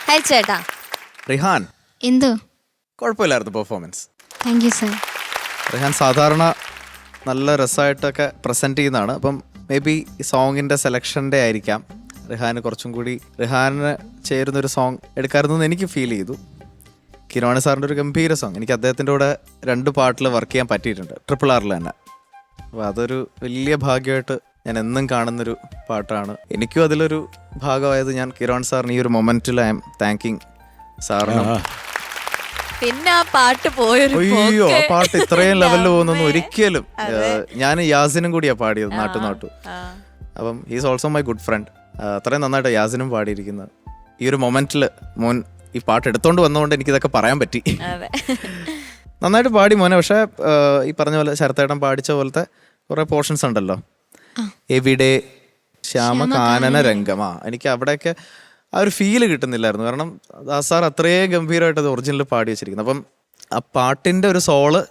ഹൈ ചേട്ടാ. റിഹാൻ എന്തോ കുഴപ്പമില്ലായിരുന്നു performance. Thank you sir. Rihan സാധാരണ നല്ല രസമായിട്ടൊക്കെ പ്രസൻറ്റ് ചെയ്യുന്നതാണ്. അപ്പം മേ ബി ഈ സോങ്ങിൻ്റെ സെലക്ഷൻ്റെ ആയിരിക്കാം റിഹാന് കുറച്ചും കൂടി റിഹാനിന് ചേരുന്നൊരു സോങ് എടുക്കാമായിരുന്നു എന്ന് എനിക്ക് ഫീൽ ചെയ്തു. കിരവാണി സാറിൻ്റെ ഒരു ഗംഭീര സോങ്. എനിക്ക് അദ്ദേഹത്തിൻ്റെ കൂടെ 2 പാട്ടിൽ വർക്ക് ചെയ്യാൻ പറ്റിയിട്ടുണ്ട്, RRR തന്നെ. അപ്പോൾ അതൊരു വലിയ ഭാഗ്യമായിട്ട് ഞാൻ എന്നും കാണുന്നൊരു പാട്ടാണ്. എനിക്കും അതിലൊരു ഭാഗമായത് ഞാൻ കിരവാണി സാറിന് ഈ ഒരു മൊമെൻറ്റിൽ ഐ എം താങ്കിങ് സാറിന്. പിന്നെ ആ പാട്ട് പോയൊരു അയ്യോ, ആ പാട്ട് ഇത്രയും ലെവലിൽ പോകുന്നൊന്നും ഒരിക്കലും. ഞാൻ യാസിനും കൂടിയാണ് പാടിയത്, നാട്ടു. അപ്പം is also my good friend. അത്രയും നന്നായിട്ട് യാസിനും പാടിയിരിക്കുന്നത്. ഈ ഒരു മൊമെന്റിൽ മോൻ ഈ പാട്ട് എടുത്തോണ്ട് വന്നതുകൊണ്ട് എനിക്കിതൊക്കെ പറയാൻ പറ്റി. നന്നായിട്ട് പാടി മോനെ. പക്ഷേ ഈ പറഞ്ഞ പോലെ ശരത്തേട്ടൻ പാടിച്ച പോലത്തെ കുറേ പോർഷൻസ് ഉണ്ടല്ലോ, എവിടെ ശ്യാമ കാനന രംഗമാ, എനിക്ക് അവിടെയൊക്കെ ആ ഒരു ഫീല് കിട്ടുന്നില്ലായിരുന്നു. കാരണം ദാസാർ അത്രയും ഗംഭീരമായിട്ട് അത് ഒറിജിനൽ പാടി വെച്ചിരിക്കുന്നത്. അപ്പം ആ പാട്ടിൻ്റെ ഒരു സോള്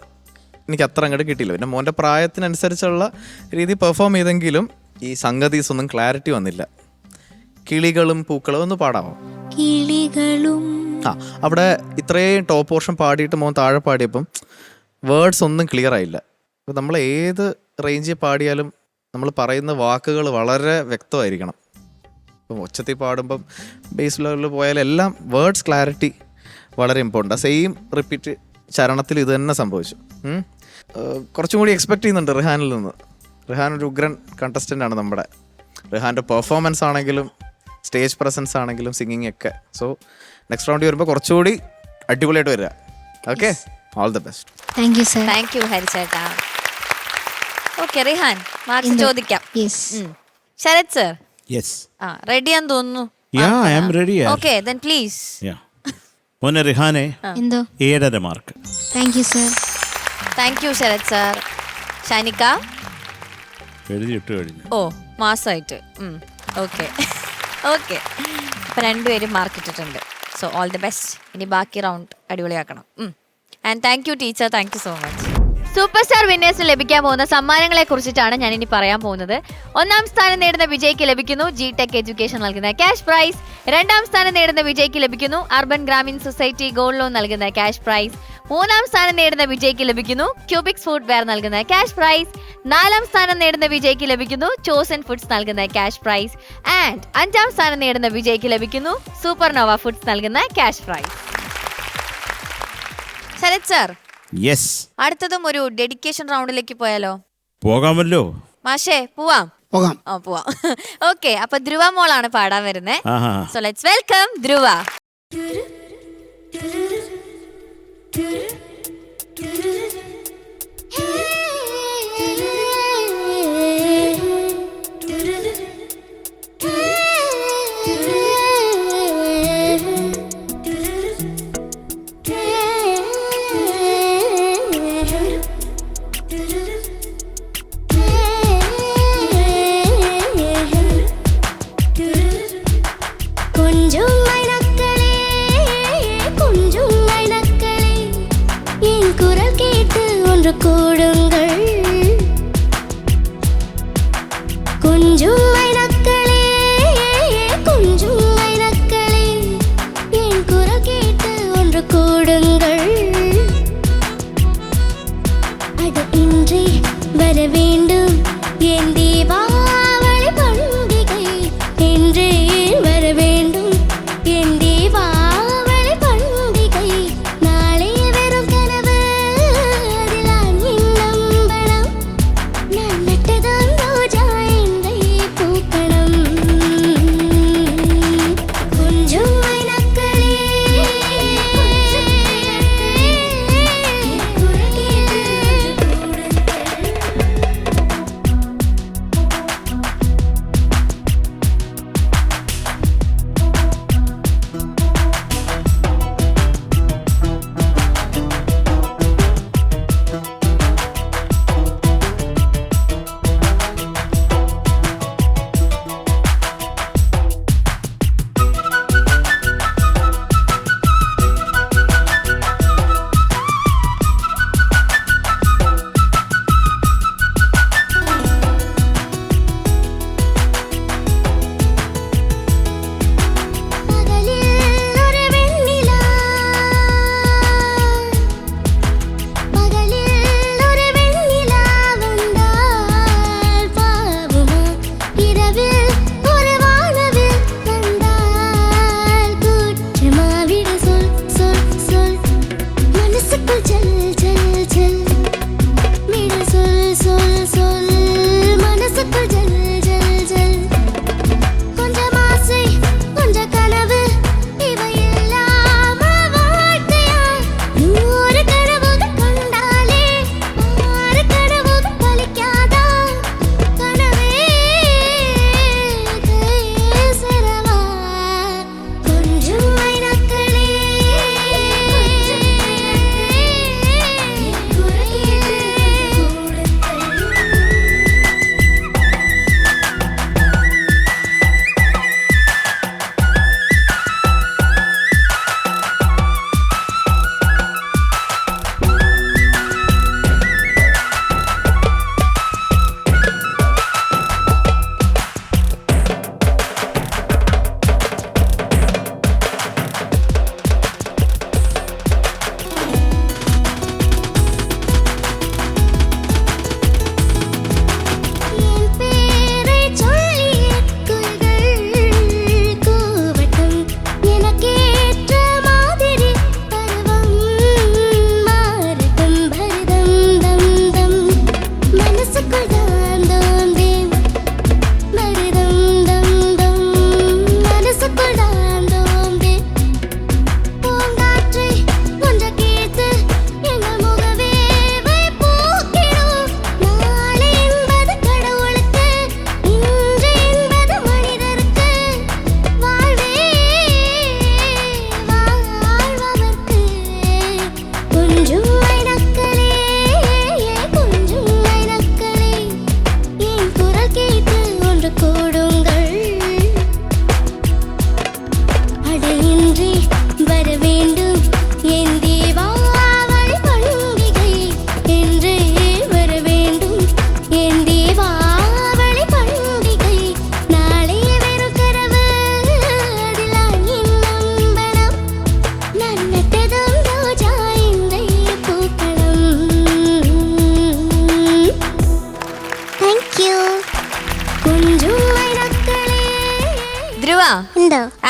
എനിക്ക് അത്ര അങ്ങോട്ട് കിട്ടിയില്ല. പിന്നെ മോൻ്റെ പ്രായത്തിനനുസരിച്ചുള്ള രീതി പെർഫോം ചെയ്തെങ്കിലും ഈ സംഗതീസ് ഒന്നും ക്ലാരിറ്റി വന്നില്ല. കിളികളും പൂക്കളും ഒന്ന് പാടാമോ? കിളികളും അവിടെ ഇത്രയും ടോപ്പ് പോർഷൻ പാടിയിട്ട് മോൻ താഴെ പാടിയപ്പം വേർഡ്സ് ഒന്നും ക്ലിയർ ആയില്ല. അപ്പം നമ്മൾ ഏത് റേഞ്ചിൽ പാടിയാലും നമ്മൾ പറയുന്ന വാക്കുകൾ വളരെ വ്യക്തമായിരിക്കണം. ഇപ്പം ഉച്ചത്തിൽ പാടുമ്പം ബേസ് ലെവലിൽ പോയാലും എല്ലാം വേർഡ്സ് ക്ലാരിറ്റി വളരെ ഇമ്പോർട്ടൻ്റ്. സെയിം റിപ്പീറ്റ് ചരണത്തിൽ ഇത് തന്നെ സംഭവിച്ചു. കുറച്ചും കൂടി എക്സ്പെക്ട് ചെയ്യുന്നുണ്ട് റിഹാനിൽ നിന്ന്. റിഹാൻ ഒരു ഉഗ്രൻ കണ്ടസ്റ്റൻ്റ് ആണ് നമ്മുടെ. റിഹാൻ്റെ പെർഫോമൻസ് ആണെങ്കിലും സ്റ്റേജ് പ്രസൻസ് ആണെങ്കിലും സിംഗിങ് ഒക്കെ. സോ നെക്സ്റ്റ് റൗണ്ടിൽ വരുമ്പോൾ കുറച്ചുകൂടി അടിപൊളിയായിട്ട് വരിക. Okay, all the best. Thank you sir. Thank you ഹരിചേട്ടാ. ഓക്കെ റിഹാൻ, മാർക്സ് ചോദിക്കാം. ശരത് സർ റെഡിയാന്ന് തോന്നുന്നു. Okay then please. മോനെ റിഹാനെ എന്തോ 7.5 mark. Thank you sir. Thank you Sarath sir. ഷാനിക്ക എഴുതിയിട്ട് കഴിഞ്ഞു. ഓ മാസമായിട്ട്. Okay okay. അപ്പം 2 പേരും മാർക്ക് ഇട്ടിട്ടുണ്ട്. So all the best. ഇനി ബാക്കി റൗണ്ട് അടിപൊളിയാക്കണം. And thank you teacher, thank you so much. Super star വിന്നേഴ്സിന് ലഭിക്കാൻ പോകുന്ന സമ്മാനങ്ങളെ കുറിച്ചിട്ടാണ് ഞാൻ ഇനി പറയാൻ പോകുന്നത്. 1ാം സ്ഥാനം നേടുന്ന വിജയ്ക്ക് ലഭിക്കുന്നു GTech എഡ്യൂക്കേഷൻ നൽകുന്ന ക്യാഷ് പ്രൈസ്. 2ാം സ്ഥാനം നേടുന്ന വിജയ്ക്ക് ലഭിക്കുന്നു Urban Grameen Society Gold Loan നൽകുന്ന ക്യാഷ് പ്രൈസ്. 3ാം സ്ഥാനം നേടുന്ന വിജയ്ക്ക് ലഭിക്കുന്നു ക്യൂബിക്സ് ഫുഡ് വെയർ നൽകുന്ന ക്യാഷ് പ്രൈസ്. 4ാം സ്ഥാനം നേടുന്ന വിജയ്ക്ക് ലഭിക്കുന്നു ചോസൻ ഫുഡ്സ് നൽകുന്ന ക്യാഷ് പ്രൈസ്. ആൻഡ് 5ാം സ്ഥാനം നേടുന്ന വിജയ്ക്ക് ലഭിക്കുന്നു സൂപ്പർനോവ ഫുഡ്സ് നൽകുന്ന cash prize. Sarath sir, yes, അടുത്തതും ഒരു ഡെഡിക്കേഷൻ റൗണ്ടിലേക്ക് പോയാലോ? പോകാമല്ലോ മാഷേ, പോവാം. പോവാം. ഓക്കെ, അപ്പൊ ധ്രുവ മോളാണ് പാടാൻ വരുന്നത്. So let's welcome Dhruva. வேண்டும் என் தீபாவளி பண்டிகை என்றே வர வேண்டும் என் தீபாவளி பண்டிகை நாளை வெறும் கனவு அதில் நம்பണം நான் நட்டதான் ரோஜா எந்தை பூக்கணும் கொஞ்சம் மைனக்களே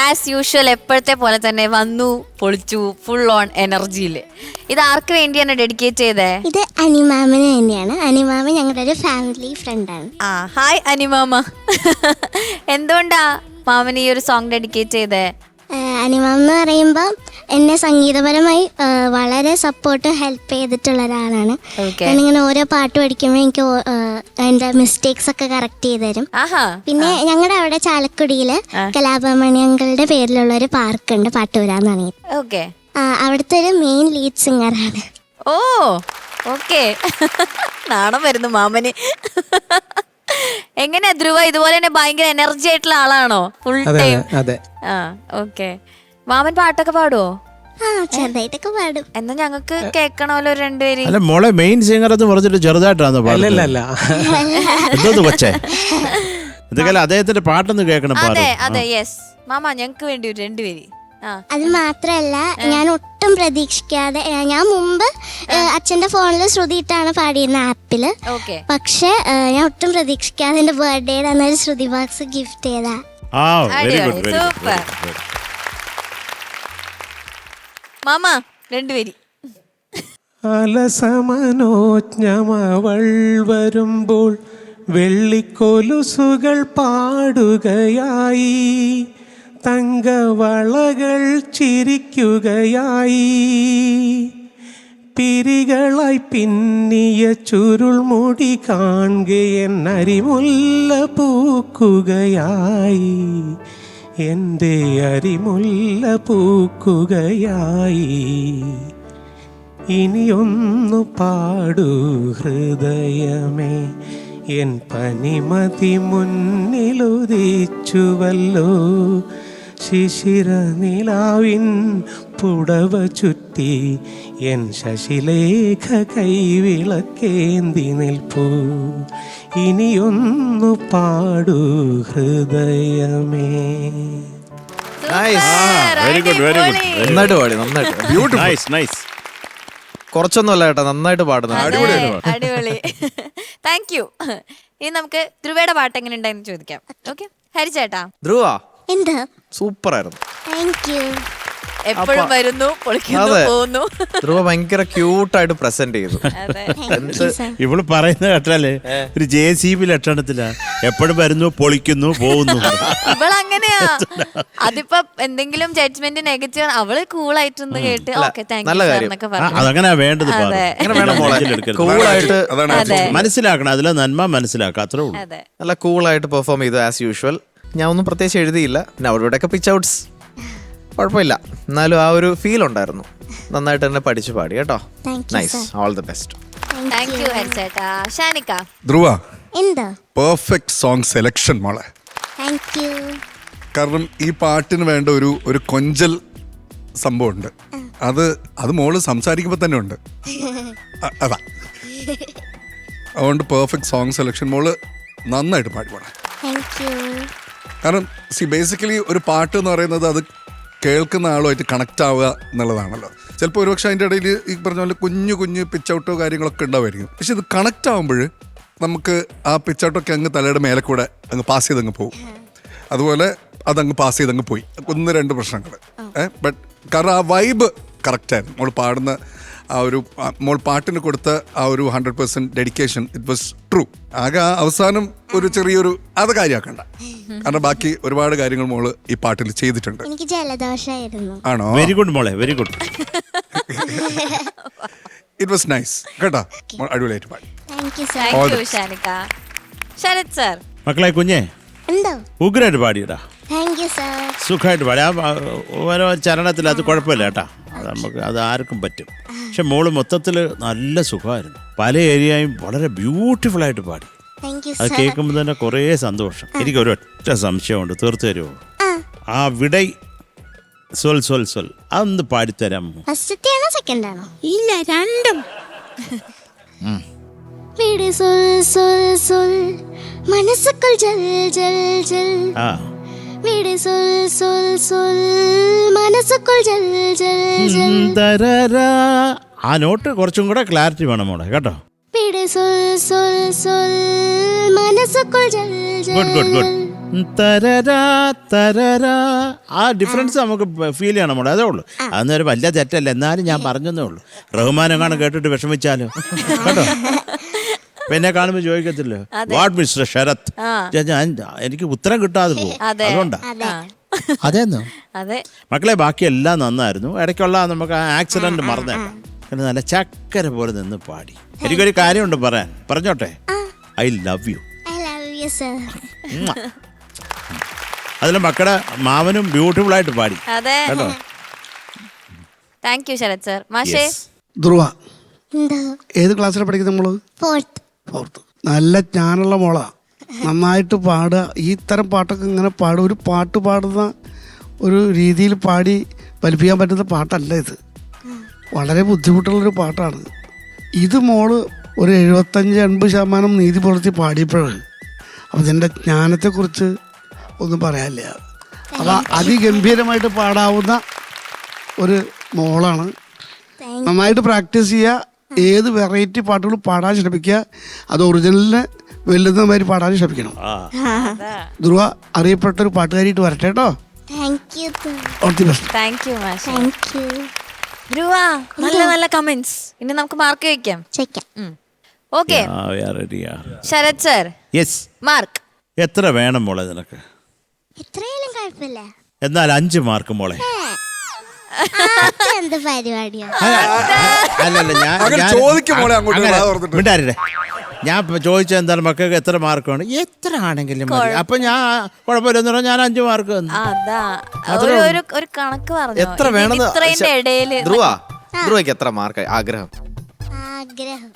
ആസ് യൂഷ്വൽ എപ്പോഴത്തെ പോലെ തന്നെ വന്നു പൊളിച്ചു ഫുൾ ഓൺ എനർജിയിൽ. ഇത് ആർക്ക് വേണ്ടിയാണ് ഡെഡിക്കേറ്റ് ചെയ്തേ? ഇത് അനിമാമിന് തന്നെയാണ്. അനിമാമ ഞങ്ങളുടെ ഒരു ഫാമിലി ഫ്രണ്ടാണ്. ആ ഹായ് അനിമാമ. എന്തുകൊണ്ടാ മാമന് ഈ ഒരു സോങ് ഡെഡിക്കേറ്റ് ചെയ്തേ? അനിമാം എന്ന് പറയുമ്പോൾ എന്നെ സംഗീതപരമായി വളരെ സപ്പോർട്ട് ഹെൽപ്പ് ചെയ്തിട്ടുള്ള ഒരാളാണ്. ഞാനിങ്ങനെ ഓരോ പാട്ട് പഠിക്കുമ്പോൾ എനിക്ക് എൻ്റെ മിസ്റ്റേക്സ് ഒക്കെ കറക്റ്റ് ചെയ്ത് തരും. പിന്നെ ഞങ്ങളുടെ അവിടെ ചാലക്കുടിയിൽ കലാഭമണി അങ്കിളുടെ പേരിലുള്ള ഒരു പാർക്കുണ്ട്, പാട്ടൂരാന്ന്. അവിടുത്തെ ഒരു മെയിൻ ലീഡ് സിംഗറാണ്. ഓ ഓക്കെ. നാണം വരുന്നു മാമന്. എങ്ങനെയാ ധ്രുവ, ഇതുപോലെ തന്നെ ഭയങ്കര എനർജി ആയിട്ടുള്ള ആളാണോ ഫുൾ ടൈം? ആ ഓക്കെ. മാമൻ പാട്ടൊക്കെ പാടുവോ? ചെറുതായിട്ടൊക്കെ പാടും. എന്നാ ഞങ്ങൾക്ക് കേൾക്കണമല്ലോ രണ്ടുപേര്. അല്ല മോളെ മെയിൻ സിംഗർ എന്ന് പറഞ്ഞിട്ട് ചെറുതായിട്ടാണ് പാടുന്നത്. കൊച്ചേ ഇതൊക്കെ അദ്ദേഹത്തിന്റെ പാട്ടൊന്ന് കേൾക്കണം. അതെ അതെ യെസ് മാമ, ഞങ്ങക്ക് വേണ്ടി ഒരു രണ്ടുപേര് അത് മാത്രല്ല ഞാൻ ഒട്ടും പ്രതീക്ഷിക്കാതെ ഞാൻ മുമ്പ് അച്ഛന്റെ ഫോണിൽ ശ്രുതിയിട്ടാണ് പാടിയിരുന്ന ആപ്പില്. പക്ഷെ ഞാൻ ഒട്ടും പ്രതീക്ഷിക്കാതെ എന്റെ ബർത്ത്ഡേയുടെ അന്നൊരു ശ്രുതി ബോക്സ് ഗിഫ്റ്റ് ചെയ്താ. സൂപ്പർ മാമ രണ്ടുപേരി. അലസമനോജ്ഞമവൾ വരുമ്പോൾ വെള്ളിക്കൊലുസുകൾ പാടുകയായി, തങ്കവളകൾ ചിരിക്കുകയായി, പിരികളായി പിന്നിയ ചുരുൾമുടി കാണുകയെന്നരിമുല്ല പൂക്കുകയായി, എൻ്റെ അരിമുല്ല പൂക്കുകയായി. ഇനിയൊന്നു പാടൂ ഹൃദയമേ, എൻ പനിമതി മുന്നിലുദിച്ചുവല്ലോ, ശിശിര നിലാവിൻ പുടവ ചുറ്റി എൻ ശശിലേഖ കൈവിളക്കേന്തി നിൽപ്പൂ, ഇനിയൊന്നു പാടൂ ഹൃദയമേ. Very good very good. നന്നായിട്ട് പാടി, നന്നായിട്ട്. Nice nice. കുറച്ചൊന്നുമല്ല കേട്ടോ, നന്നായിട്ട് പാടുന്നത്. അടിപൊളി. Thank you. ഇനി നമുക്ക് ധ്രുവയുടെ പാട്ട് എങ്ങനെ ഉണ്ടായിരുന്നു ചോദിക്കാം. ഓക്കെ ഹരിച്ചേട്ടാ. ധ്രുവ എന്താ സൂപ്പർ ആയിരുന്നു. Thank you. എപ്പോഴും വരുന്നു പൊളിക്കുന്നു പോകുന്നു. ധ്രുവ ഭയങ്കര ക്യൂട്ടായിട്ട് പ്രസന്റ് ചെയ്തു. ഇവള് പറയുന്ന കേട്ടാല് ഒരു JCB ലക്ഷണത്തിലാ. എപ്പോഴും വരുന്നു പൊളിക്കുന്നു പോകുന്നു. ഇവളങ്ങനെയാ. അതിപ്പോ എന്തെങ്കിലും ജഡ്ജ്മെന്റ് നെഗറ്റീവ് അവള് കൂളായിട്ടൊന്ന് കേട്ട് ഓക്കെ താങ്ക് യു എന്നൊക്കെ പറഞ്ഞു. അതങ്ങനെ വേണ്ടത്. കൂളായിട്ട് മനസ്സിലാക്കണം, അതിലെ നന്മ മനസ്സിലാക്കാം, അത്രേ ഉള്ളൂ. നല്ല കൂളായിട്ട് പെർഫോം ചെയ്തു ആസ് യൂഷ്വൽ. ഞാൻ ഒന്നും പ്രത്യേകിച്ച് എഴുതിയില്ല. പിന്നെ അവരുടെയൊക്കെ പിച്ച് ഔട്ട്സ് കുഴപ്പമില്ല, എന്നാലും ആ ഒരു ഫീൽ ഉണ്ടായിരുന്നു. നന്നായിട്ട് തന്നെ പഠിച്ചു പാടി കേട്ടോ. Nice, all the best. Thank you ഹരിച്ചേട്ടാ. ഷാനിക്ക. ധ്രുവ എന്താ പെർഫെക്റ്റ് സോങ് സെലക്ഷൻ മോളെ. Thank you. കാരണം ഈ പാട്ടിന് വേണ്ട ഒരു കൊഞ്ചൽ സംഭവമുണ്ട്. അത് മോള് സംസാരിക്കുമ്പോൾ തന്നെ ഉണ്ട്. അതാ അതുകൊണ്ട് പെർഫെക്റ്റ് സോങ് സെലക്ഷൻ മോള് നന്നായിട്ട് പാടി പോണേ. കാരണം ബേസിക്കലി ഒരു പാട്ട് എന്ന് പറയുന്നത് അത് കേൾക്കുന്ന ആളുമായിട്ട് കണക്റ്റ് ആവുക എന്നുള്ളതാണല്ലോ. ചിലപ്പോൾ ഒരുപക്ഷെ അതിൻ്റെ ഇടയിൽ ഈ പറഞ്ഞ പോലെ കുഞ്ഞു കുഞ്ഞു പിച്ച് ഔട്ടോ കാര്യങ്ങളൊക്കെ ഉണ്ടാവുമായിരിക്കും. പക്ഷെ ഇത് കണക്റ്റ് ആകുമ്പോൾ നമുക്ക് ആ പിച്ച് ഔട്ടൊക്കെ അങ്ങ് തലയുടെ മേലെ കൂടെ അങ്ങ് പാസ് ചെയ്തങ്ങ് പോകും. അതുപോലെ അതങ്ങ് പാസ് ചെയ്തങ്ങ് പോയി. 1-2 പ്രശ്നങ്ങൾ. ബട്ട് കാരണം ആ വൈബ് കറക്റ്റായിരുന്നു. മോൾ പാടുന്ന ആ ഒരു മോൾ പാട്ടിന് കൊടുത്ത ആ ഒരു 100% ഡെഡിക്കേഷൻ, ഇറ്റ് വാസ് ട്രൂ. ആകെ ആ അവസാനം ഒരു ചെറിയൊരു അത് കാര്യമാക്കണ്ട, കാരണം ബാക്കി ഒരുപാട് കാര്യങ്ങൾ മോള് ഈ പാട്ടിൽ ചെയ്തിട്ടുണ്ട്. എനിക്ക് ജലദോഷമായിരുന്നു. ആണോ? വെരി ഗുഡ് മോളെ, very good. It was nice കേട്ടോ, അടിപൊളിയായിട്ട് പാടി. മക്കളെ കുഞ്ഞെ ഉഗ്രായിട്ട് പാടിയടാ, സുഖമായിട്ട് പാടി. ആ ഓരോ ചരണത്തിൽ അത് കുഴപ്പമില്ല കേട്ടാ, അത് നമുക്ക് അത് ആർക്കും പറ്റും. പക്ഷെ മോള് മൊത്തത്തിൽ നല്ല സുഖമായിരുന്നു. പല ഏരിയയും വളരെ ബ്യൂട്ടിഫുൾ ആയിട്ട് പാടി. അത് കേൾക്കുമ്പോൾ തന്നെ കുറേ സന്തോഷം. എനിക്ക് ഒരൊറ്റ സംശയമുണ്ട്, തീർത്തു തരുമോ? ആ വിടൈ സൊൽ സൊൽ സൊൽ അതൊന്ന് പാടിത്തരാമോ? ഇല്ല, രണ്ടും. മനസ്സുക്കുൾ ജൽ ജൽ ജൽ. ആ നോട്ട് കുറച്ചും കൂടെ ക്ലാരിറ്റി വേണം മോളെ കേട്ടോ. Good good good. ആ ഡിഫറൻസ് നമുക്ക് ഫീൽ ചെയ്യണം മോളെ, അതേ ഉള്ളൂ. അതൊന്നും വലിയ തെറ്റല്ല, എന്നാലും ഞാൻ പറഞ്ഞതേ ഉള്ളൂ. റഹ്മാനെങ്ങാണ് കേട്ടിട്ട് വിഷമിച്ചാലോ കേട്ടോ. പിന്നെ കാണുമ്പോൾ ചോദിക്കത്തില്ലോ വാട്ട് മിസ്റ്റർ ശരത്, ഞാൻ എനിക്ക് ഉത്തരം കിട്ടാതെ പോകും. അതുകൊണ്ടാ അതേന്നോ മക്കളെ. ബാക്കിയെല്ലാം നന്നായിരുന്നു. ഇടയ്ക്കുള്ള നമുക്ക് ആക്സിഡന്റ് മറന്നേക്കാം. പിന്നെ നല്ല ചക്കര പോലെ നിന്ന് പാടി. എനിക്കൊരു കാര്യമുണ്ട് പറയാൻ, പറഞ്ഞോട്ടെ? I love you. അതിൽ മക്കളുടെ മാവനും ബ്യൂട്ടിഫുൾ ആയിട്ട് പാടി കേട്ടോ. Thank you Sarath sir. മാഷേ. ധ്രുവ ഏത് ക്ലാസ്സിലാണ് പഠിക്കുന്നത് നമ്മള്? ഫോർത്ത്. നല്ല ജ്ഞാനമുള്ള മോളാ, നന്നായിട്ട് പാടുക. ഈ തരം പാട്ടൊക്കെ ഇങ്ങനെ പാടുക. ഒരു പാട്ട് പാടുന്ന ഒരു രീതിയിൽ പാടി ഫലിപ്പിക്കാൻ പറ്റുന്ന പാട്ടല്ല ഇത്. വളരെ ബുദ്ധിമുട്ടുള്ളൊരു പാട്ടാണ് ഇത്. മോള് ഒരു 75-80% നീതി പുലർത്തി പാടിയപ്പോഴാണ്. അപ്പം ഇതിൻ്റെ ജ്ഞാനത്തെക്കുറിച്ച് ഒന്നും പറയാനില്ല. അപ്പൊ അതിഗംഭീരമായിട്ട് പാടാവുന്ന ഒരു മോളാണ്. നന്നായിട്ട് പ്രാക്ടീസ് ചെയ്യുക, ഏത് വെറൈറ്റി പാട്ടുകളും പാടാൻ ശ്രമിക്കുക, അത് ഒറിജിനലിന് വെല്ലുന്ന മാതിരി പാടാൻ ശ്രമിക്കണം. ധ്രുവ അറിയപ്പെട്ട ഒരു പാട്ടുകാരിയിട്ട് വരട്ടെ കേട്ടോ. All the best. Thank you മാഷ്. ധ്രുവ, നല്ല നല്ല കമന്റ്സ്. ഇനി നമുക്ക് മാർക്ക് വെക്കാം. Okay, Sarath sir, yes, mark എത്ര വേണം മോളെ നിനക്ക്? എത്രയായാലും കുഴപ്പമില്ല. എന്നാൽ 5 മാർക്ക് മോളെ. എന്ത് പരിപാടിയാ? അല്ലല്ല, അങ്ങനെ ചോദിക്കും മോളെ, അങ്ങോട്ട് വാ തുറന്നിട്ട്. മിണ്ടാരില്ലേ, ഞാൻ ചോദിച്ച എന്താണ് മക്കൾക്ക് എത്ര മാർക്ക് വേണം? എത്ര ആണെങ്കിലും മതി. അപ്പൊ ഞാൻ കുഴപ്പമില്ലെന്ന് പറഞ്ഞാൽ ഞാൻ 5 മാർക്ക് തന്നു. അതാ ഒരു കണക്ക് പറഞ്ഞു. എത്ര വേണമെന്ന് ഇത്രേന്റെ ഇടയില് ധ്രുവയ്ക്ക് എത്ര മാർക്ക് ആഗ്രഹം? ആഗ്രഹം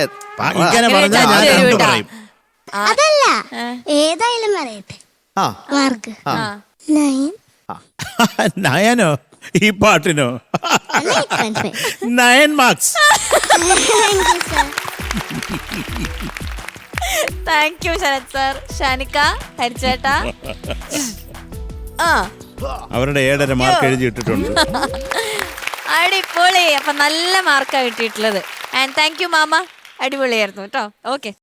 എന്തായാലും ഇങ്ങനെ പറഞ്ഞാൽ ഞാൻ 2 പറയും. അതല്ല, ഏതായാലും പറയട്ടെ. മാർക്ക് 9. നയനോ? ഈ പാട്ടിനോ? 9 marks. Thank you Sarath sir. ഷാനിക്ക, ഹരിച്ചേട്ട, അവരുടെ 7.5 മാർക്ക് എഴുതി ഇട്ടിട്ടുണ്ട്. അടിപൊളി. അപ്പൊ നല്ല മാർക്കാണ് കിട്ടിയിട്ടുള്ളത്. ആൻഡ് താങ്ക് യു മാമ, അടിപൊളിയായിരുന്നു കേട്ടോ. ഓക്കെ.